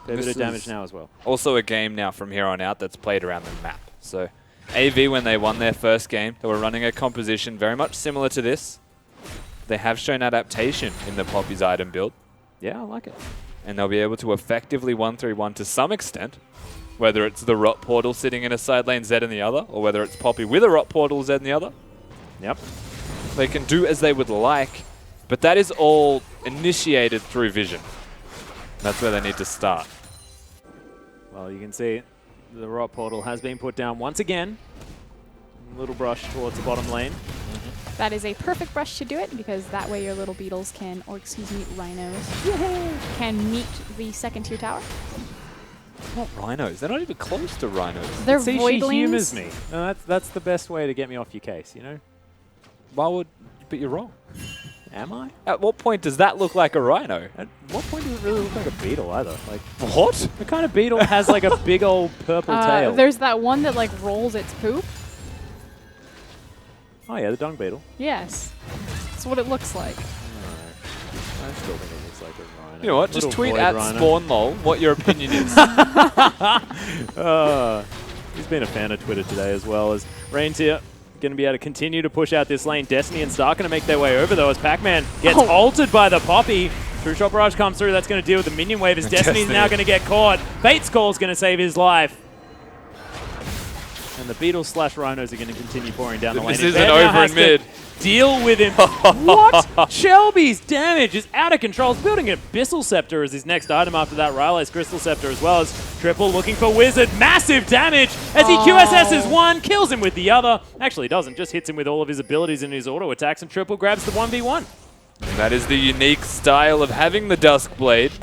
Fair bit This of damage is now as well. Also a game now from here on out that's played around the map. So AV, when they won their first game, they were running a composition very much similar to this. They have shown adaptation in the Poppy's item build, Yeah, I like it. and they'll be able to effectively 1-3-1 to some extent, whether it's the Rot Portal sitting in a side lane Z in the other, or whether it's Poppy with a Rot Portal Z in the other. Yep. They can do as they would like, but that is all initiated through vision. That's where they need to start. Well, you can see the Rot Portal has been put down once again. A little brush towards the bottom lane. That is a perfect brush to do it because that way your little beetles can, or excuse me, rhinos, can meet the second tier tower. Not rhinos. They're not even close to rhinos. They're See, she humors voidlings. me. No, that's the best way to get me off your case, you know? Why would... But you're wrong. Am I? At what point does that look like a rhino? At what point does it really look like a beetle either? Like, What? what kind of beetle has like a big old purple tail? There's that one that like rolls its poop. Oh yeah, the dung beetle. Yes. That's what it looks like. I still think it looks like a rhino. You know what? Just Little tweet void at rhino. SpawnLol what your opinion is. He's been a fan of Twitter today as well as Reindeer going to be able to continue to push out this lane. Destiny and Stark going to make their way over though as Pac-Man gets altered by the Poppy. True Shot Barrage comes through. That's going to deal with the minion wave as Destiny's now going to get caught. Fate's Call's going to save his life. And the Beetles / Rhinos are going to continue pouring down the lane. This And isn't Bear now over has in to mid. Deal with him. What? Shelby's damage is out of control. He's building an Abyssal Scepter as his next item after that. Rylai's Crystal Scepter as well as Triple looking for Wizard. Massive damage as he QSS's one, kills him with the other. Actually doesn't, just hits him with all of his abilities and his auto attacks, and Triple grabs the 1v1. And that is the unique style of having the Dusk Blade,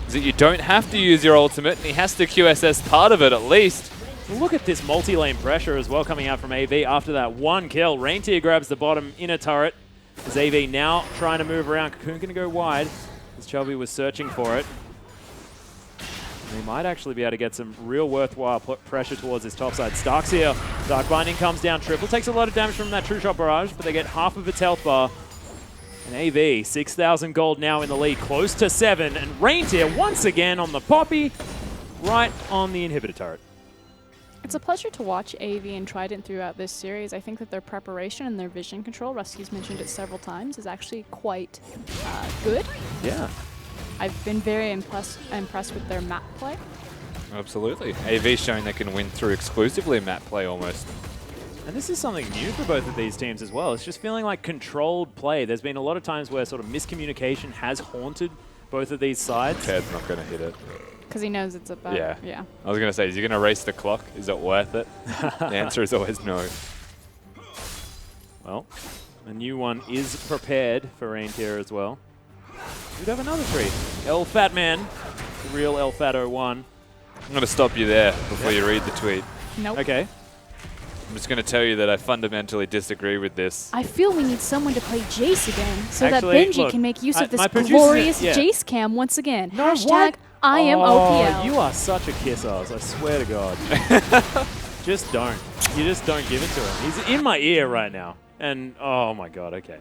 is that you don't have to use your ultimate, and he has to QSS part of it at least. Look at this multi-lane pressure as well coming out from AV after that one kill. Reindeer grabs the bottom inner turret. As AV now trying to move around. Cocoon going to go wide as Chubby was searching for it. They might actually be able to get some real worthwhile pressure towards his top side. Stark's here. Dark Binding comes down. Triple takes a lot of damage from that True Shot Barrage, but they get half of its health bar. And AV, 6,000 gold now in the lead, close to 7. And Reindeer once again on the Poppy, right on the inhibitor turret. It's a pleasure to watch AV and Trident throughout this series. I think that their preparation and their vision control, Rusty's mentioned it several times, is actually quite good. Yeah. I've been very impressed with their map play. Absolutely. AV showing they can win through exclusively map play almost. And this is something new for both of these teams as well. It's just feeling like controlled play. There's been a lot of times where sort of miscommunication has haunted both of these sides. Ted's not going to hit it. Because he knows it's about, Yeah. yeah. I was going to say, is he going to race the clock? Is it worth it? The answer is always no. Well, a new one is prepared for Reindeer as well. We'd have another three. El Fat Man, the real El Fat 01. I'm going to stop you there before you read the tweet. Nope. Okay. I'm just going to tell you that I fundamentally disagree with this. I feel we need someone to play Jace again so Actually, that Benji look, can make use of this my producer- glorious yeah. Jace cam once again. No, Hashtag what? I am OPL. You are such a kiss-ass, I swear to God. Just don't. You just don't give it to him. He's in my ear right now. And, oh my God, okay.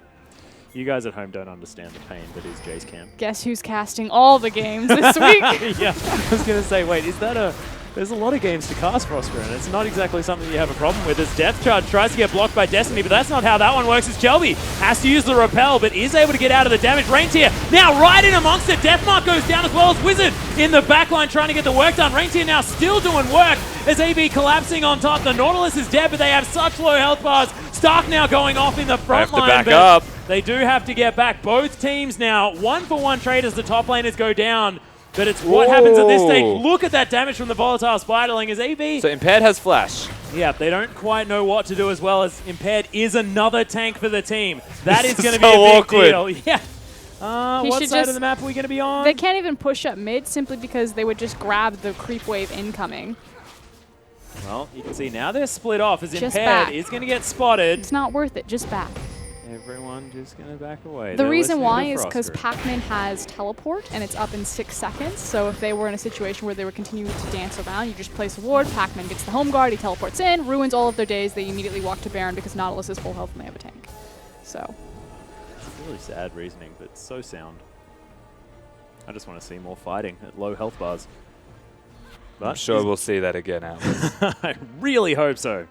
You guys at home don't understand the pain that is Jace Cam. Guess who's casting all the games this week? Yeah, I was going to say, wait, is that a... There's a lot of games to cast Frostgrave, and it's not exactly something you have a problem with. As Death Charge tries to get blocked by Destiny, but that's not how that one works. As Shelby has to use the repel, but is able to get out of the damage. Reindeer now right in amongst it. Deathmark goes down as well as Wizard in the backline trying to get the work done. Reindeer now still doing work as AV collapsing on top. The Nautilus is dead, but they have such low health bars. Stark now going off in the front Have to line. back but up. They do have to get back. Both teams now 1-for-1 trade as the top laners go down. But it's what happens at this stage. Look at that damage from the Volatile Spiderling as AV. So Impaired has Flash. Yeah, they don't quite know what to do as well as Impaired is another tank for the team. That is This going to is be a so big awkward. deal. Yeah. He What should side of just- the map are we going to be on? They can't even push up mid simply because they would just grab the creep wave incoming. Well, you can see now they're split off as Just Impaired back. is going to get spotted. It's not worth it. Just back. Everyone just going to back away. The They're reason listening why to is because Frostgrave. Pac-Man has teleport and it's up in 6 seconds. So if they were in a situation where they were continuing to dance around, you just place a ward, Pac-Man gets the home guard, he teleports in, ruins all of their days, they immediately walk to Baron because Nautilus is full health and they have a tank. So It's really sad reasoning, but so sound. I just want to see more fighting at low health bars. But I'm sure we'll see that again, Atlas. I really hope so.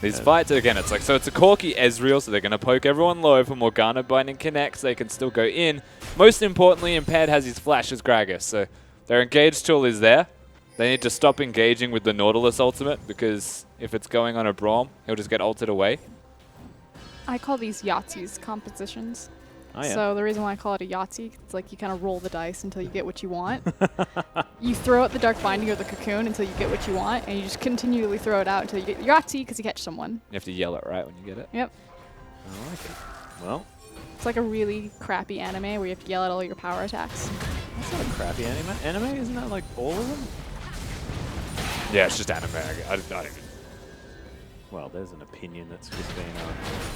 These fights, again, it's like, so it's a Corki Ezreal, so they're going to poke everyone low. For Morgana Binding connects, they can still go in. Most importantly, Impaired has his flash as Gragas, so their engage tool is there. They need to stop engaging with the Nautilus ultimate, because if it's going on a Braum, he'll just get ulted away. I call these Yahtzee's compositions. Oh, yeah. So the reason why I call it a Yahtzee, it's like you kind of roll the dice until you get what you want. You throw out the Dark Binding or the Cocoon until you get what you want, and you just continually throw it out until you get Yahtzee because you catch someone. You have to yell it right when you get it. Yep. I like it. Well, It's like a really crappy anime where you have to yell out all your power attacks. that's not a crappy anime. Isn't that like all of them? Yeah, it's just anime. I don't even. Well, there's an opinion that's just been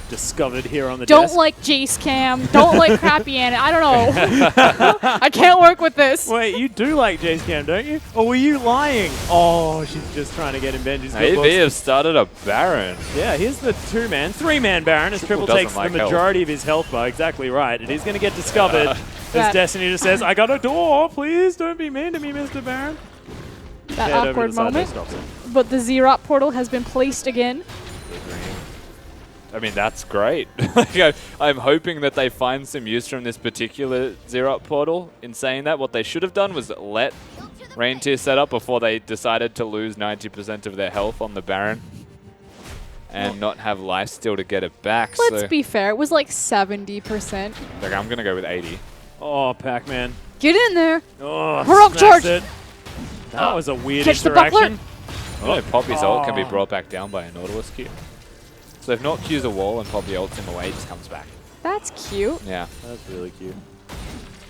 discovered here on the Don't desk. like Jace Cam. Don't like crappy anime. I don't know. I can't work with this. Wait, you do like Jace Cam, don't you? Or were you lying? Oh, she's just trying to get in Benji's good AV books. have started a Baron. Yeah, here's the three-man Baron as Triple doesn't takes the like health. majority of his health bar. Exactly right. It is going to get discovered as That- Destiny just says, I got a door. Please don't be mean to me, Mr. Baron. That Head over to awkward the side, moment. stops it. But the Xerath portal has been placed again. I mean, that's great. I'm hoping that they find some use from this particular Xerath portal. In saying that, what they should have done was let Reintier set up before they decided to lose 90% of their health on the Baron and not have lifesteal to get it back. Let's so be fair. It was like 70%. like, I'm going to go with 80. Oh, Pac-Man. Get in there. Oh, Heroic smacks charge. it. That was a weird Catch the buckler. interaction. You know, Poppy's ult can be brought back down by a Nautilus Q. So if not Q's a wall and Poppy ults him away, he just comes back. That's cute. Yeah. That's really cute.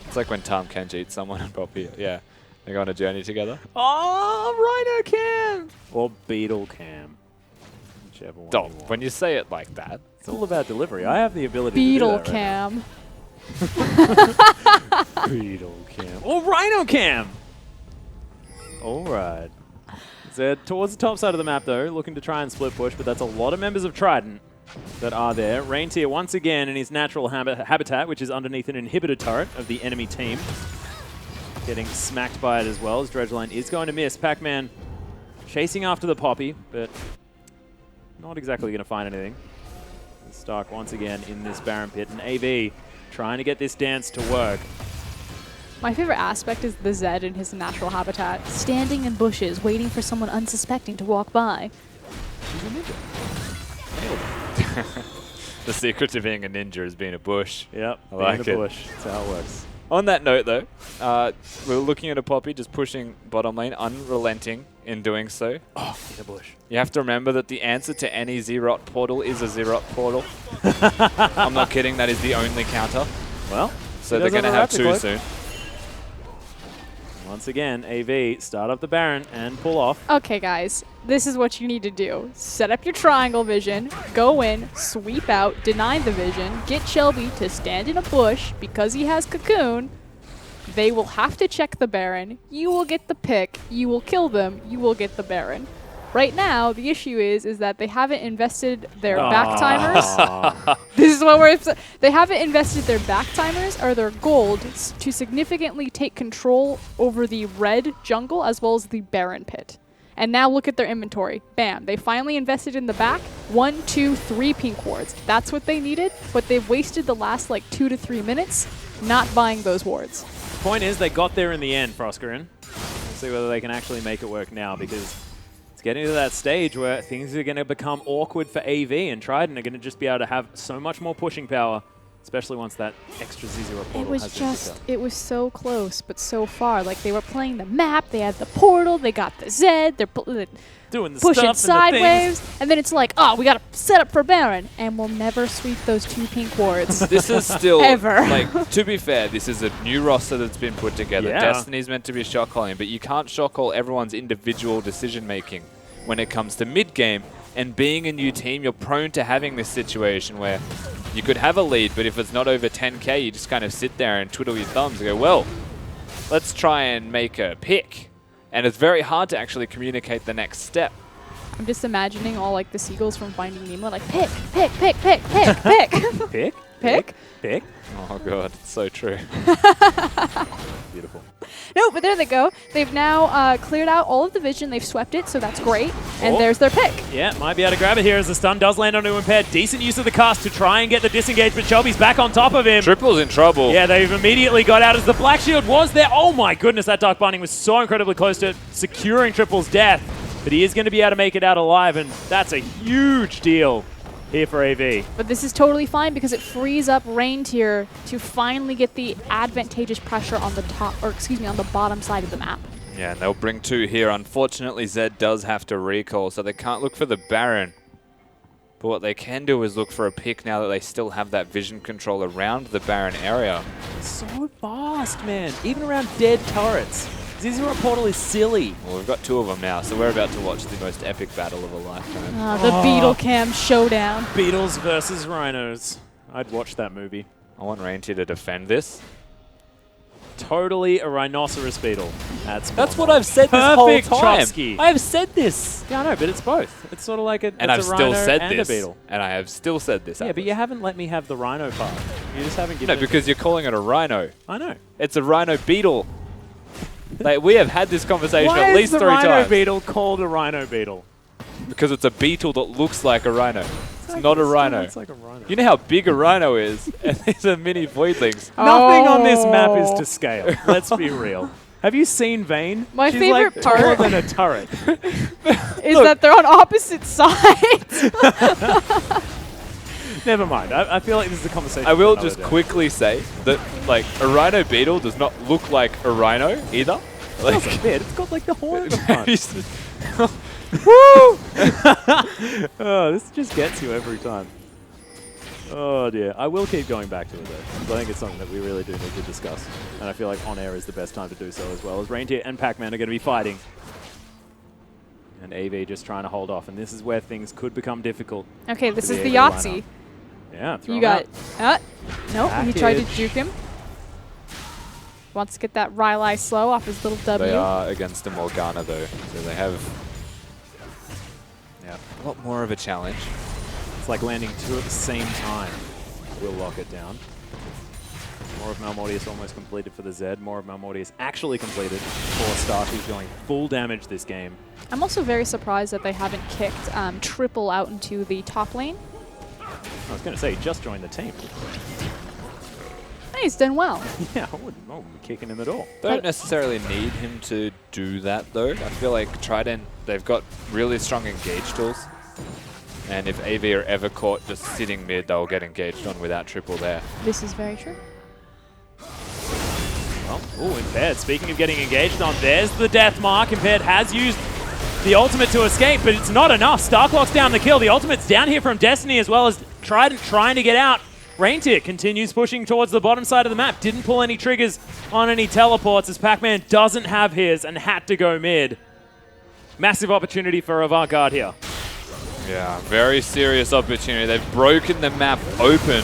It's like when Tom Kenji eats someone and Poppy, yeah, they go on a journey together. Oh, Rhino Cam. Or Beetle Cam. Whichever one Don't. you want. When you say it like that, It's all about delivery. I have the ability Beetle to do that right Cam. now. Beetle Cam. Or Rhino Cam. All right. They're towards the top side of the map, though, looking to try and split push, but that's a lot of members of Trident that are there. Reintier once again in his natural habitat, which is underneath an inhibitor turret of the enemy team. Getting smacked by it as well, as Dredgeline is going to miss. Pac-Man chasing after the Poppy, but not exactly going to find anything. Stark once again in this Baron pit, and AV trying to get this dance to work. My favorite aspect is the Zed in his natural habitat, standing in bushes, waiting for someone unsuspecting to walk by. the secret to being a ninja is being a bush. Yep, I like being it. a bush. That's how it works. On that note, though, we're looking at a Poppy just pushing bottom lane, unrelenting in doing so. Oh, in a bush. You have to remember that the answer to any Xerath portal is a Xerath portal. I'm not kidding, that is the only counter. Well, So he they're does going to have have a two Raptor soon. once again, AV start up the Baron and pull off. Okay, guys, this is what you need to do. Set up your triangle vision, go in, sweep out, deny the vision, get Shelby to stand in a bush because he has Cocoon. They will have to check the Baron. You will get the pick. You will kill them. You will get the Baron. Right now, the issue is that they haven't invested their back timers. This is what we're. They haven't invested their back timers or their gold to significantly take control over the red jungle as well as the Baron pit. And now look at their inventory. Bam! They finally invested in the back. 1, 2, 3 pink wards. That's what they needed, but they've wasted the last like 2 to 3 minutes not buying those wards. The point is, they got there in the end, Froscarin. We'll see whether they can actually make it work now, because it's getting to that stage where things are going to become awkward for AV, and Trident are going to just be able to have so much more pushing power, especially once that extra Zizora portal It was has been picked just, up. it was so close, but so far. Like, they were playing the map, they had the portal, they got the Zed, they're Doing the pushing stuff and the things. sideways, and then it's like, oh, we got to set up for Baron, and we'll never sweep those 2 pink wards. This is still, Ever. like, to be fair, this is a new roster that's been put together. Yeah. Destiny's meant to be shock calling, but you can't shock call everyone's individual decision making when it comes to mid game. And being a new team, you're prone to having this situation where you could have a lead, but if it's not over 10k, you just kind of sit there and twiddle your thumbs and go, well, let's try and make a pick. And it's very hard to actually communicate the next step. I'm just imagining all like the seagulls from Finding Nemo, like pick, pick, pick, pick, pick, pick. Pick? Pick? Pick? Oh god, it's so true. Beautiful. No, but there they go. They've now cleared out all of the vision. They've swept it, so that's great. And there's their pick. Yeah, might be able to grab it here as the stun does land onto Impaired. Decent use of the cast to try and get the disengage, but Shelby's back on top of him. Triple's in trouble. Yeah, they've immediately got out as the Black Shield was there. Oh my goodness, that Dark Binding was so incredibly close to securing Triple's death. But he is going to be able to make it out alive, and that's a huge deal here for AV. But this is totally fine because it frees up Reindeer to finally get the advantageous pressure on the top, or excuse me, on the bottom side of the map. Yeah, and they'll bring 2 here. Unfortunately, Zed does have to recall, so they can't look for the Baron. But what they can do is look for a pick now that they still have that vision control around the Baron area. So fast, man. Even around dead turrets. Zizura Portal is silly. Well, we've got 2 of them now, so we're about to watch the most epic battle of a lifetime. The Beetle Cam showdown. Beetles versus Rhinos. I'd watch that movie. I want Reindeer to defend this. Totally a rhinoceros beetle. That's what I've said this whole perfect time. Chomsky. I have said this. Yeah, I know, but it's both. It's sort of like a, And it's I've a still rhino said and this. a beetle. And I have still said this. Yeah, but Atlas. you haven't let me have the rhino part. You just haven't given No, it. because you're calling it a rhino. I know. It's a rhino beetle. Like, we have had this conversation Why at is least the 3 rhino times. beetle called a rhino beetle? Because it's a beetle that looks like a rhino. It's not a rhino. It's like a rhino. You know how big a rhino is? And these are mini voidlings. Nothing on this map is to scale. Let's be real. Have you seen Vayne? My She's favorite like part- taller than a turret. Is that they're on opposite sides. Never mind. I feel like this is a conversation. I will for another just day. quickly say that, like, a rhino beetle does not look like a rhino either. Like, It's a bit. It's got like the horn at the front. Oh, this just gets you every time. Oh dear. I will keep going back to it though, 'cause I think it's something that we really do need to discuss. And I feel like on air is the best time to do so as well, as Reindeer and Pac-Man are going to be fighting. And AV just trying to hold off, and this is where things could become difficult. Okay, this For is the the AV Yahtzee. lineup. Yeah, throw You him got... out. Nope, he tried to Package. juke him. Wants to get that Rylai slow off his little W. they are against a Morgana, though. So they have a lot more of a challenge. It's like landing 2 at the same time. We'll lock it down. More of Malmortius almost completed for the Zed. More of Malmortius actually completed for Stark, who's going full damage this game. I'm also very surprised that they haven't kicked Triple out into the top lane. I was going to say, he just joined the team. Hey, he's done well. Yeah, I wouldn't be kicking him at all. Don't necessarily need him to do that, though. I feel like Trident, they've got really strong engage tools. And if AV are ever caught just sitting mid, they'll get engaged on without Triple there. This is very true. Well, ooh, Impaired. Speaking of getting engaged on, there's the death mark. Impaired has used the ultimate to escape, but it's not enough. Stark locks down the kill. The ultimate's down here from Destiny as well as Trident trying to get out. Reindeer continues pushing towards the bottom side of the map. Didn't pull any triggers on any teleports as Pac-Man doesn't have his and had to go mid. Massive opportunity for Avant-Garde here. Yeah, very serious opportunity. They've broken the map open.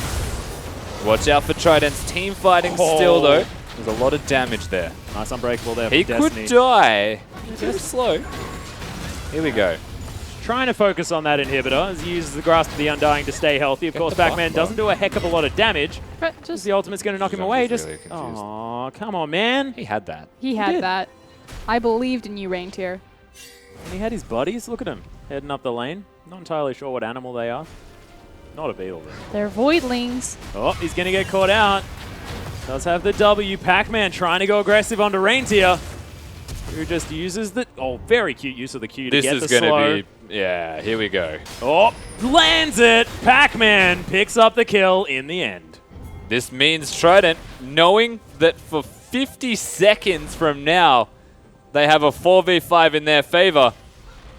Watch out for Trident's team fighting still, though. There's a lot of damage there. Nice unbreakable there He from could Destiny. die. Just slow. Here we go. Trying to focus on that inhibitor as he uses the Grasp of the Undying to stay healthy. Of course, the buff Pac-Man up. doesn't do a heck of a lot of damage. But Just just the ultimate's going to knock him I'm away. just Just, really confused. oh, come on, man. He had that. he had did. that. I believed in you, Reindeer. And he had his buddies. Look at him heading up the lane. Not entirely sure what animal they are. Not a beetle, though. They're Voidlings. Oh, he's going to get caught out. Does have the W. Pac-Man trying to go aggressive onto Reindeer, who just uses the... Oh, very cute use of the Q to This get is the going slow. to be... Yeah, here we go. Oh, lands it. Pac-Man picks up the kill in the end. This means Trident, knowing that for 50 seconds from now, they have a 4v5 in their favor.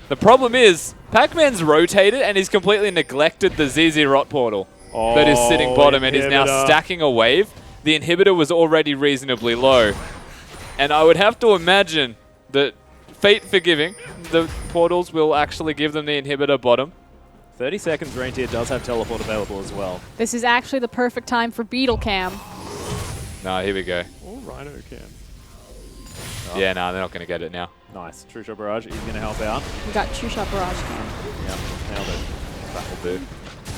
The problem is, Pac-Man's rotated and he's completely neglected the ZZ Rot portal that is sitting bottom and is now Inhibitor. stacking a wave. The inhibitor was already reasonably low. And I would have to imagine that, fate forgiving, the portals will actually give them the inhibitor bottom. 30 seconds, Reindeer does have teleport available as well. This is actually the perfect time for Beetle Cam. No, here we go. Oh, Rhino can. Yeah, no, they're not going to get it now. Nice. True Shot Barrage, he's going to help out. We got True Shot Barrage Cam. Yep, nailed it. That'll do.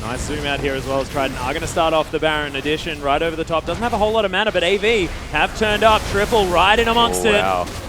Nice zoom out here as well as Trident are going to start off the Baron Edition right over the top. Doesn't have a whole lot of mana, but AV have turned up. Triple right in amongst it.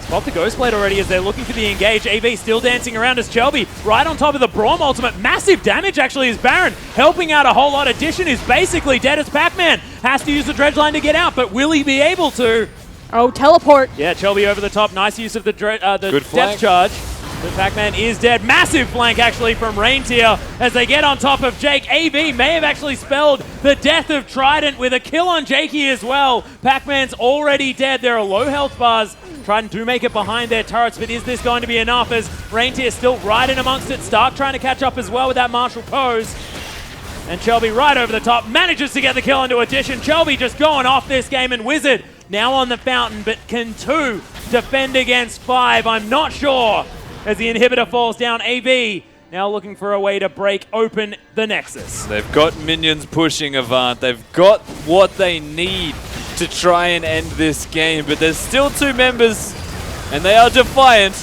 Spot the Ghost Blade already as they're looking for the engage. AV still dancing around as Chelby right on top of the Braum ultimate. Massive damage actually is Baron helping out a whole lot. Edition is basically dead as Pac-Man. Has to use the Dredge Line to get out, but will he be able to? Oh, teleport. Yeah, Chelby over the top. Nice use of the Good depth flank. charge. But Pac-Man is dead. Massive flank actually from Reindeer as they get on top of Jake. AV may have actually spelled the death of Trident with a kill on Jakey as well. Pac-Man's already dead. There are low health bars. Trident do make it behind their turrets, but is this going to be enough as Reindeer still right in amongst it? Stark trying to catch up as well with that martial pose. And Chelby right over the top manages to get the kill into Edition. Chelby just going off this game, and Wizard now on the fountain, but can 2 defend against 5? I'm not sure. As the inhibitor falls down, AV now looking for a way to break open the Nexus. They've got minions pushing Avant. They've got what they need to try and end this game, but there's still 2 members, and they are defiant.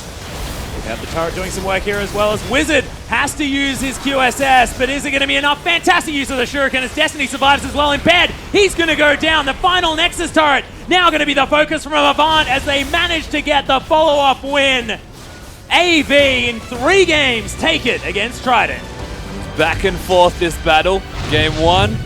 We have the turret doing some work here as well as Wizard has to use his QSS, but is it going to be enough? Fantastic use of the Shuriken as Destiny survives as well in bed. He's going to go down. The final Nexus turret now going to be the focus from Avant as they manage to get the follow-up win. AV in 3 games take it against Trident. Back and forth this battle. Game 1,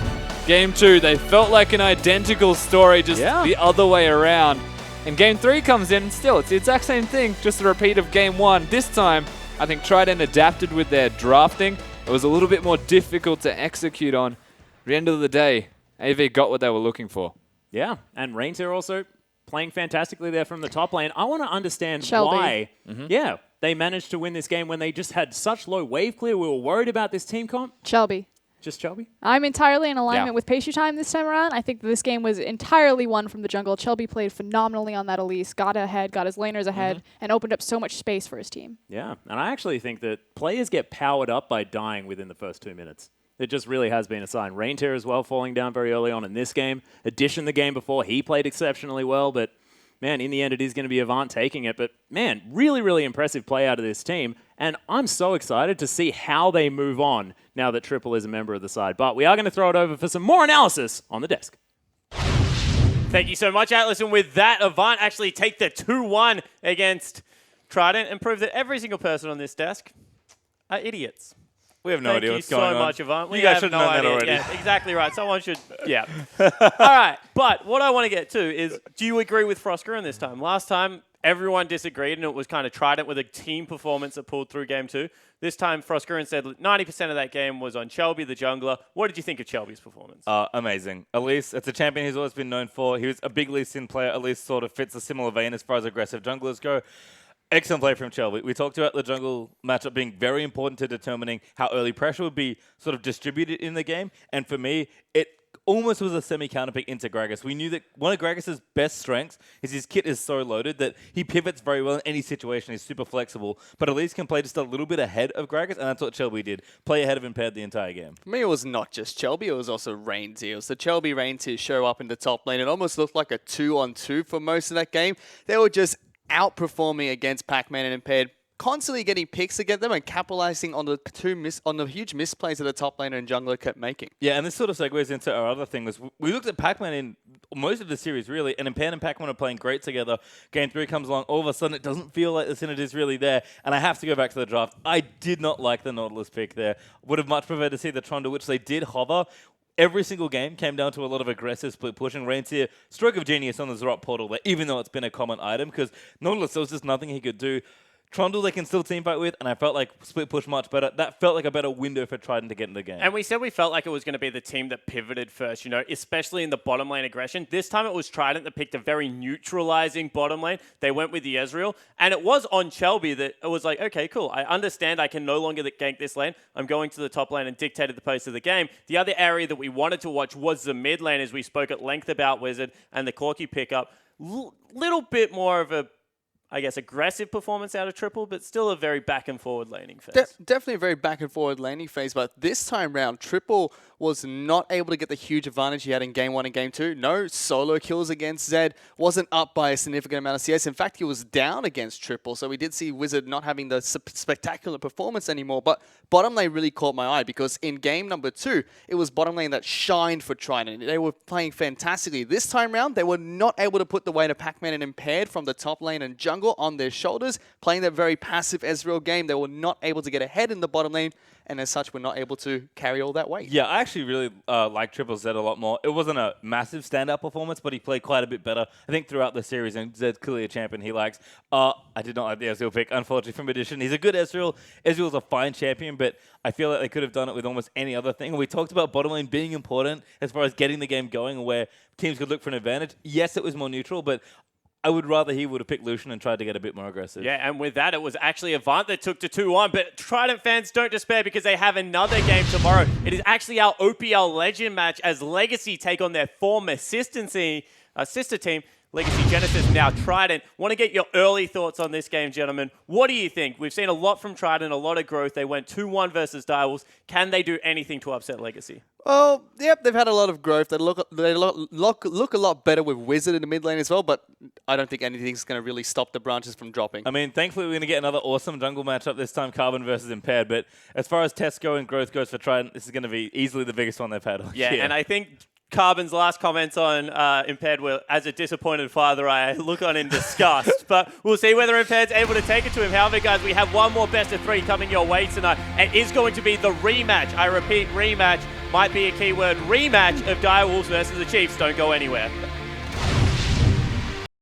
Game 2. They felt like an identical story, just the other way around. And Game 3 comes in, and still, it's the exact same thing, just a repeat of Game 1. This time, I think Trident adapted with their drafting. It was a little bit more difficult to execute on. At the end of the day, AV got what they were looking for. Yeah, and Reindeer also playing fantastically there from the top lane. I want to understand Shelby. why they managed to win this game when they just had such low wave clear. We were worried about this team comp. Shelby. Just Shelby? I'm entirely in alignment with Pastry Time this time around. I think this game was entirely won from the jungle. Shelby played phenomenally on that Elise, got ahead, got his laners ahead, and opened up so much space for his team. Yeah, and I actually think that players get powered up by dying within the first 2 minutes. It just really has been a sign. Reindeer as well falling down very early on in this game. Edition the game before, he played exceptionally well, but man, in the end, it is going to be Avant taking it. But man, really, really impressive play out of this team. And I'm so excited to see how they move on now that Triple is a member of the side. But we are going to throw it over for some more analysis on the desk. Thank you so much, Atlas. And with that, Avant actually take the 2-1 against Trident and prove that every single person on this desk are idiots. We have no idea what's going on. Thank you so much, Avant. You guys should have known that already. Yeah, exactly right. Someone should, All right, but what I want to get to is, do you agree with Froskerin this time? Last time, everyone disagreed, and it was kind of Trident with a team performance that pulled through Game 2. This time, Froskerin said 90% of that game was on Chelby, the jungler. What did you think of Chelby's performance? Amazing. Elise, it's a champion he's always been known for. He was a big Lee Sin player. Elise sort of fits a similar vein as far as aggressive junglers go. Excellent play from Chelby. We talked about the jungle matchup being very important to determining how early pressure would be sort of distributed in the game. And for me, it almost was a semi-counterpick into Gragas. We knew that one of Gragas' best strengths is his kit is so loaded that he pivots very well in any situation. He's super flexible. But Elise can play just a little bit ahead of Gragas, and that's what Chelby did. Play ahead of him paired the entire game. For me, it was not just Chelby, it was also Reindeer. It was the Chelby Reindeer show up in the top lane. It almost looked like a 2-on-2 for most of that game. They were just outperforming against Pac-Man and Impaired, constantly getting picks against them and capitalizing on the huge misplays that the top laner and jungler kept making. Yeah, and this sort of segues into our other thing. We looked at Pac-Man in most of the series, really, and Impaired and Pac-Man are playing great together. Game 3 comes along. All of a sudden, it doesn't feel like the synergy is really there, and I have to go back to the draft. I did not like the Nautilus pick there. Would have much preferred to see the Trundle, which they did hover. Every single game came down to a lot of aggressive split pushing. Reindeer, stroke of genius on the Zrot portal there, even though it's been a common item, because Nautilus, there was just nothing he could do. Trundle they can still team fight with, and I felt like split push much better. That felt like a better window for Trident to get in the game. And we said we felt like it was going to be the team that pivoted first, you know, especially in the bottom lane aggression. This time it was Trident that picked a very neutralizing bottom lane. They went with the Ezreal, and it was on Chelby that it was like, okay, cool. I understand I can no longer gank this lane. I'm going to the top lane and dictated the pace of the game. The other area that we wanted to watch was the mid lane, as we spoke at length about Wizard and the Corki pickup. Little bit more of a I guess, aggressive performance out of Triple, but still a very back and forward laning phase. Definitely a very back and forward laning phase, but this time round, Triple was not able to get the huge advantage he had in Game 1 and Game 2. No solo kills against Zed, wasn't up by a significant amount of CS. In fact, he was down against Triple, so we did see Wizard not having the spectacular performance anymore, but bottom lane really caught my eye because in Game number 2, it was bottom lane that shined for Trident. They were playing fantastically. This time round, they were not able to put the weight of Pac-Man and Impaired from the top lane and jungle on their shoulders, playing that very passive Ezreal game. They were not able to get ahead in the bottom lane, and as such, were not able to carry all that weight. Yeah, I actually really like Triple Zed a lot more. It wasn't a massive standout performance, but he played quite a bit better, I think, throughout the series, and Zed's clearly a champion he likes. I did not like the Ezreal pick, unfortunately, from Edition. He's a good Ezreal. Ezreal's a fine champion, but I feel like they could have done it with almost any other thing. We talked about bottom lane being important as far as getting the game going, where teams could look for an advantage. Yes, it was more neutral, but I would rather he would have picked Lucian and tried to get a bit more aggressive. Yeah, and with that, it was actually Avant that took to 2-1. But Trident fans, don't despair because they have another game tomorrow. It is actually our OPL Legend match as Legacy take on their former sister team, Legacy Genesis, now Trident. Want to get your early thoughts on this game, gentlemen. What do you think? We've seen a lot from Trident, a lot of growth. They went 2-1 versus Direwolves. Can they do anything to upset Legacy? Well, yep, they've had a lot of growth. They look a lot better with Wizard in the mid lane as well, but I don't think anything's going to really stop the branches from dropping. I mean, thankfully, we're going to get another awesome jungle matchup this time, Carbon versus Impaired. But as far as tests go and growth goes for Trident, this is going to be easily the biggest one they've had all Yeah, year. and I think Carbon's last comments on Impaired were, as a disappointed father, I look on in disgust. But we'll see whether Impaired's able to take it to him. However, guys, we have one more best of 3 coming your way tonight. It is going to be the rematch. I repeat, rematch. Might be a keyword. Rematch of Direwolves versus the Chiefs. Don't go anywhere.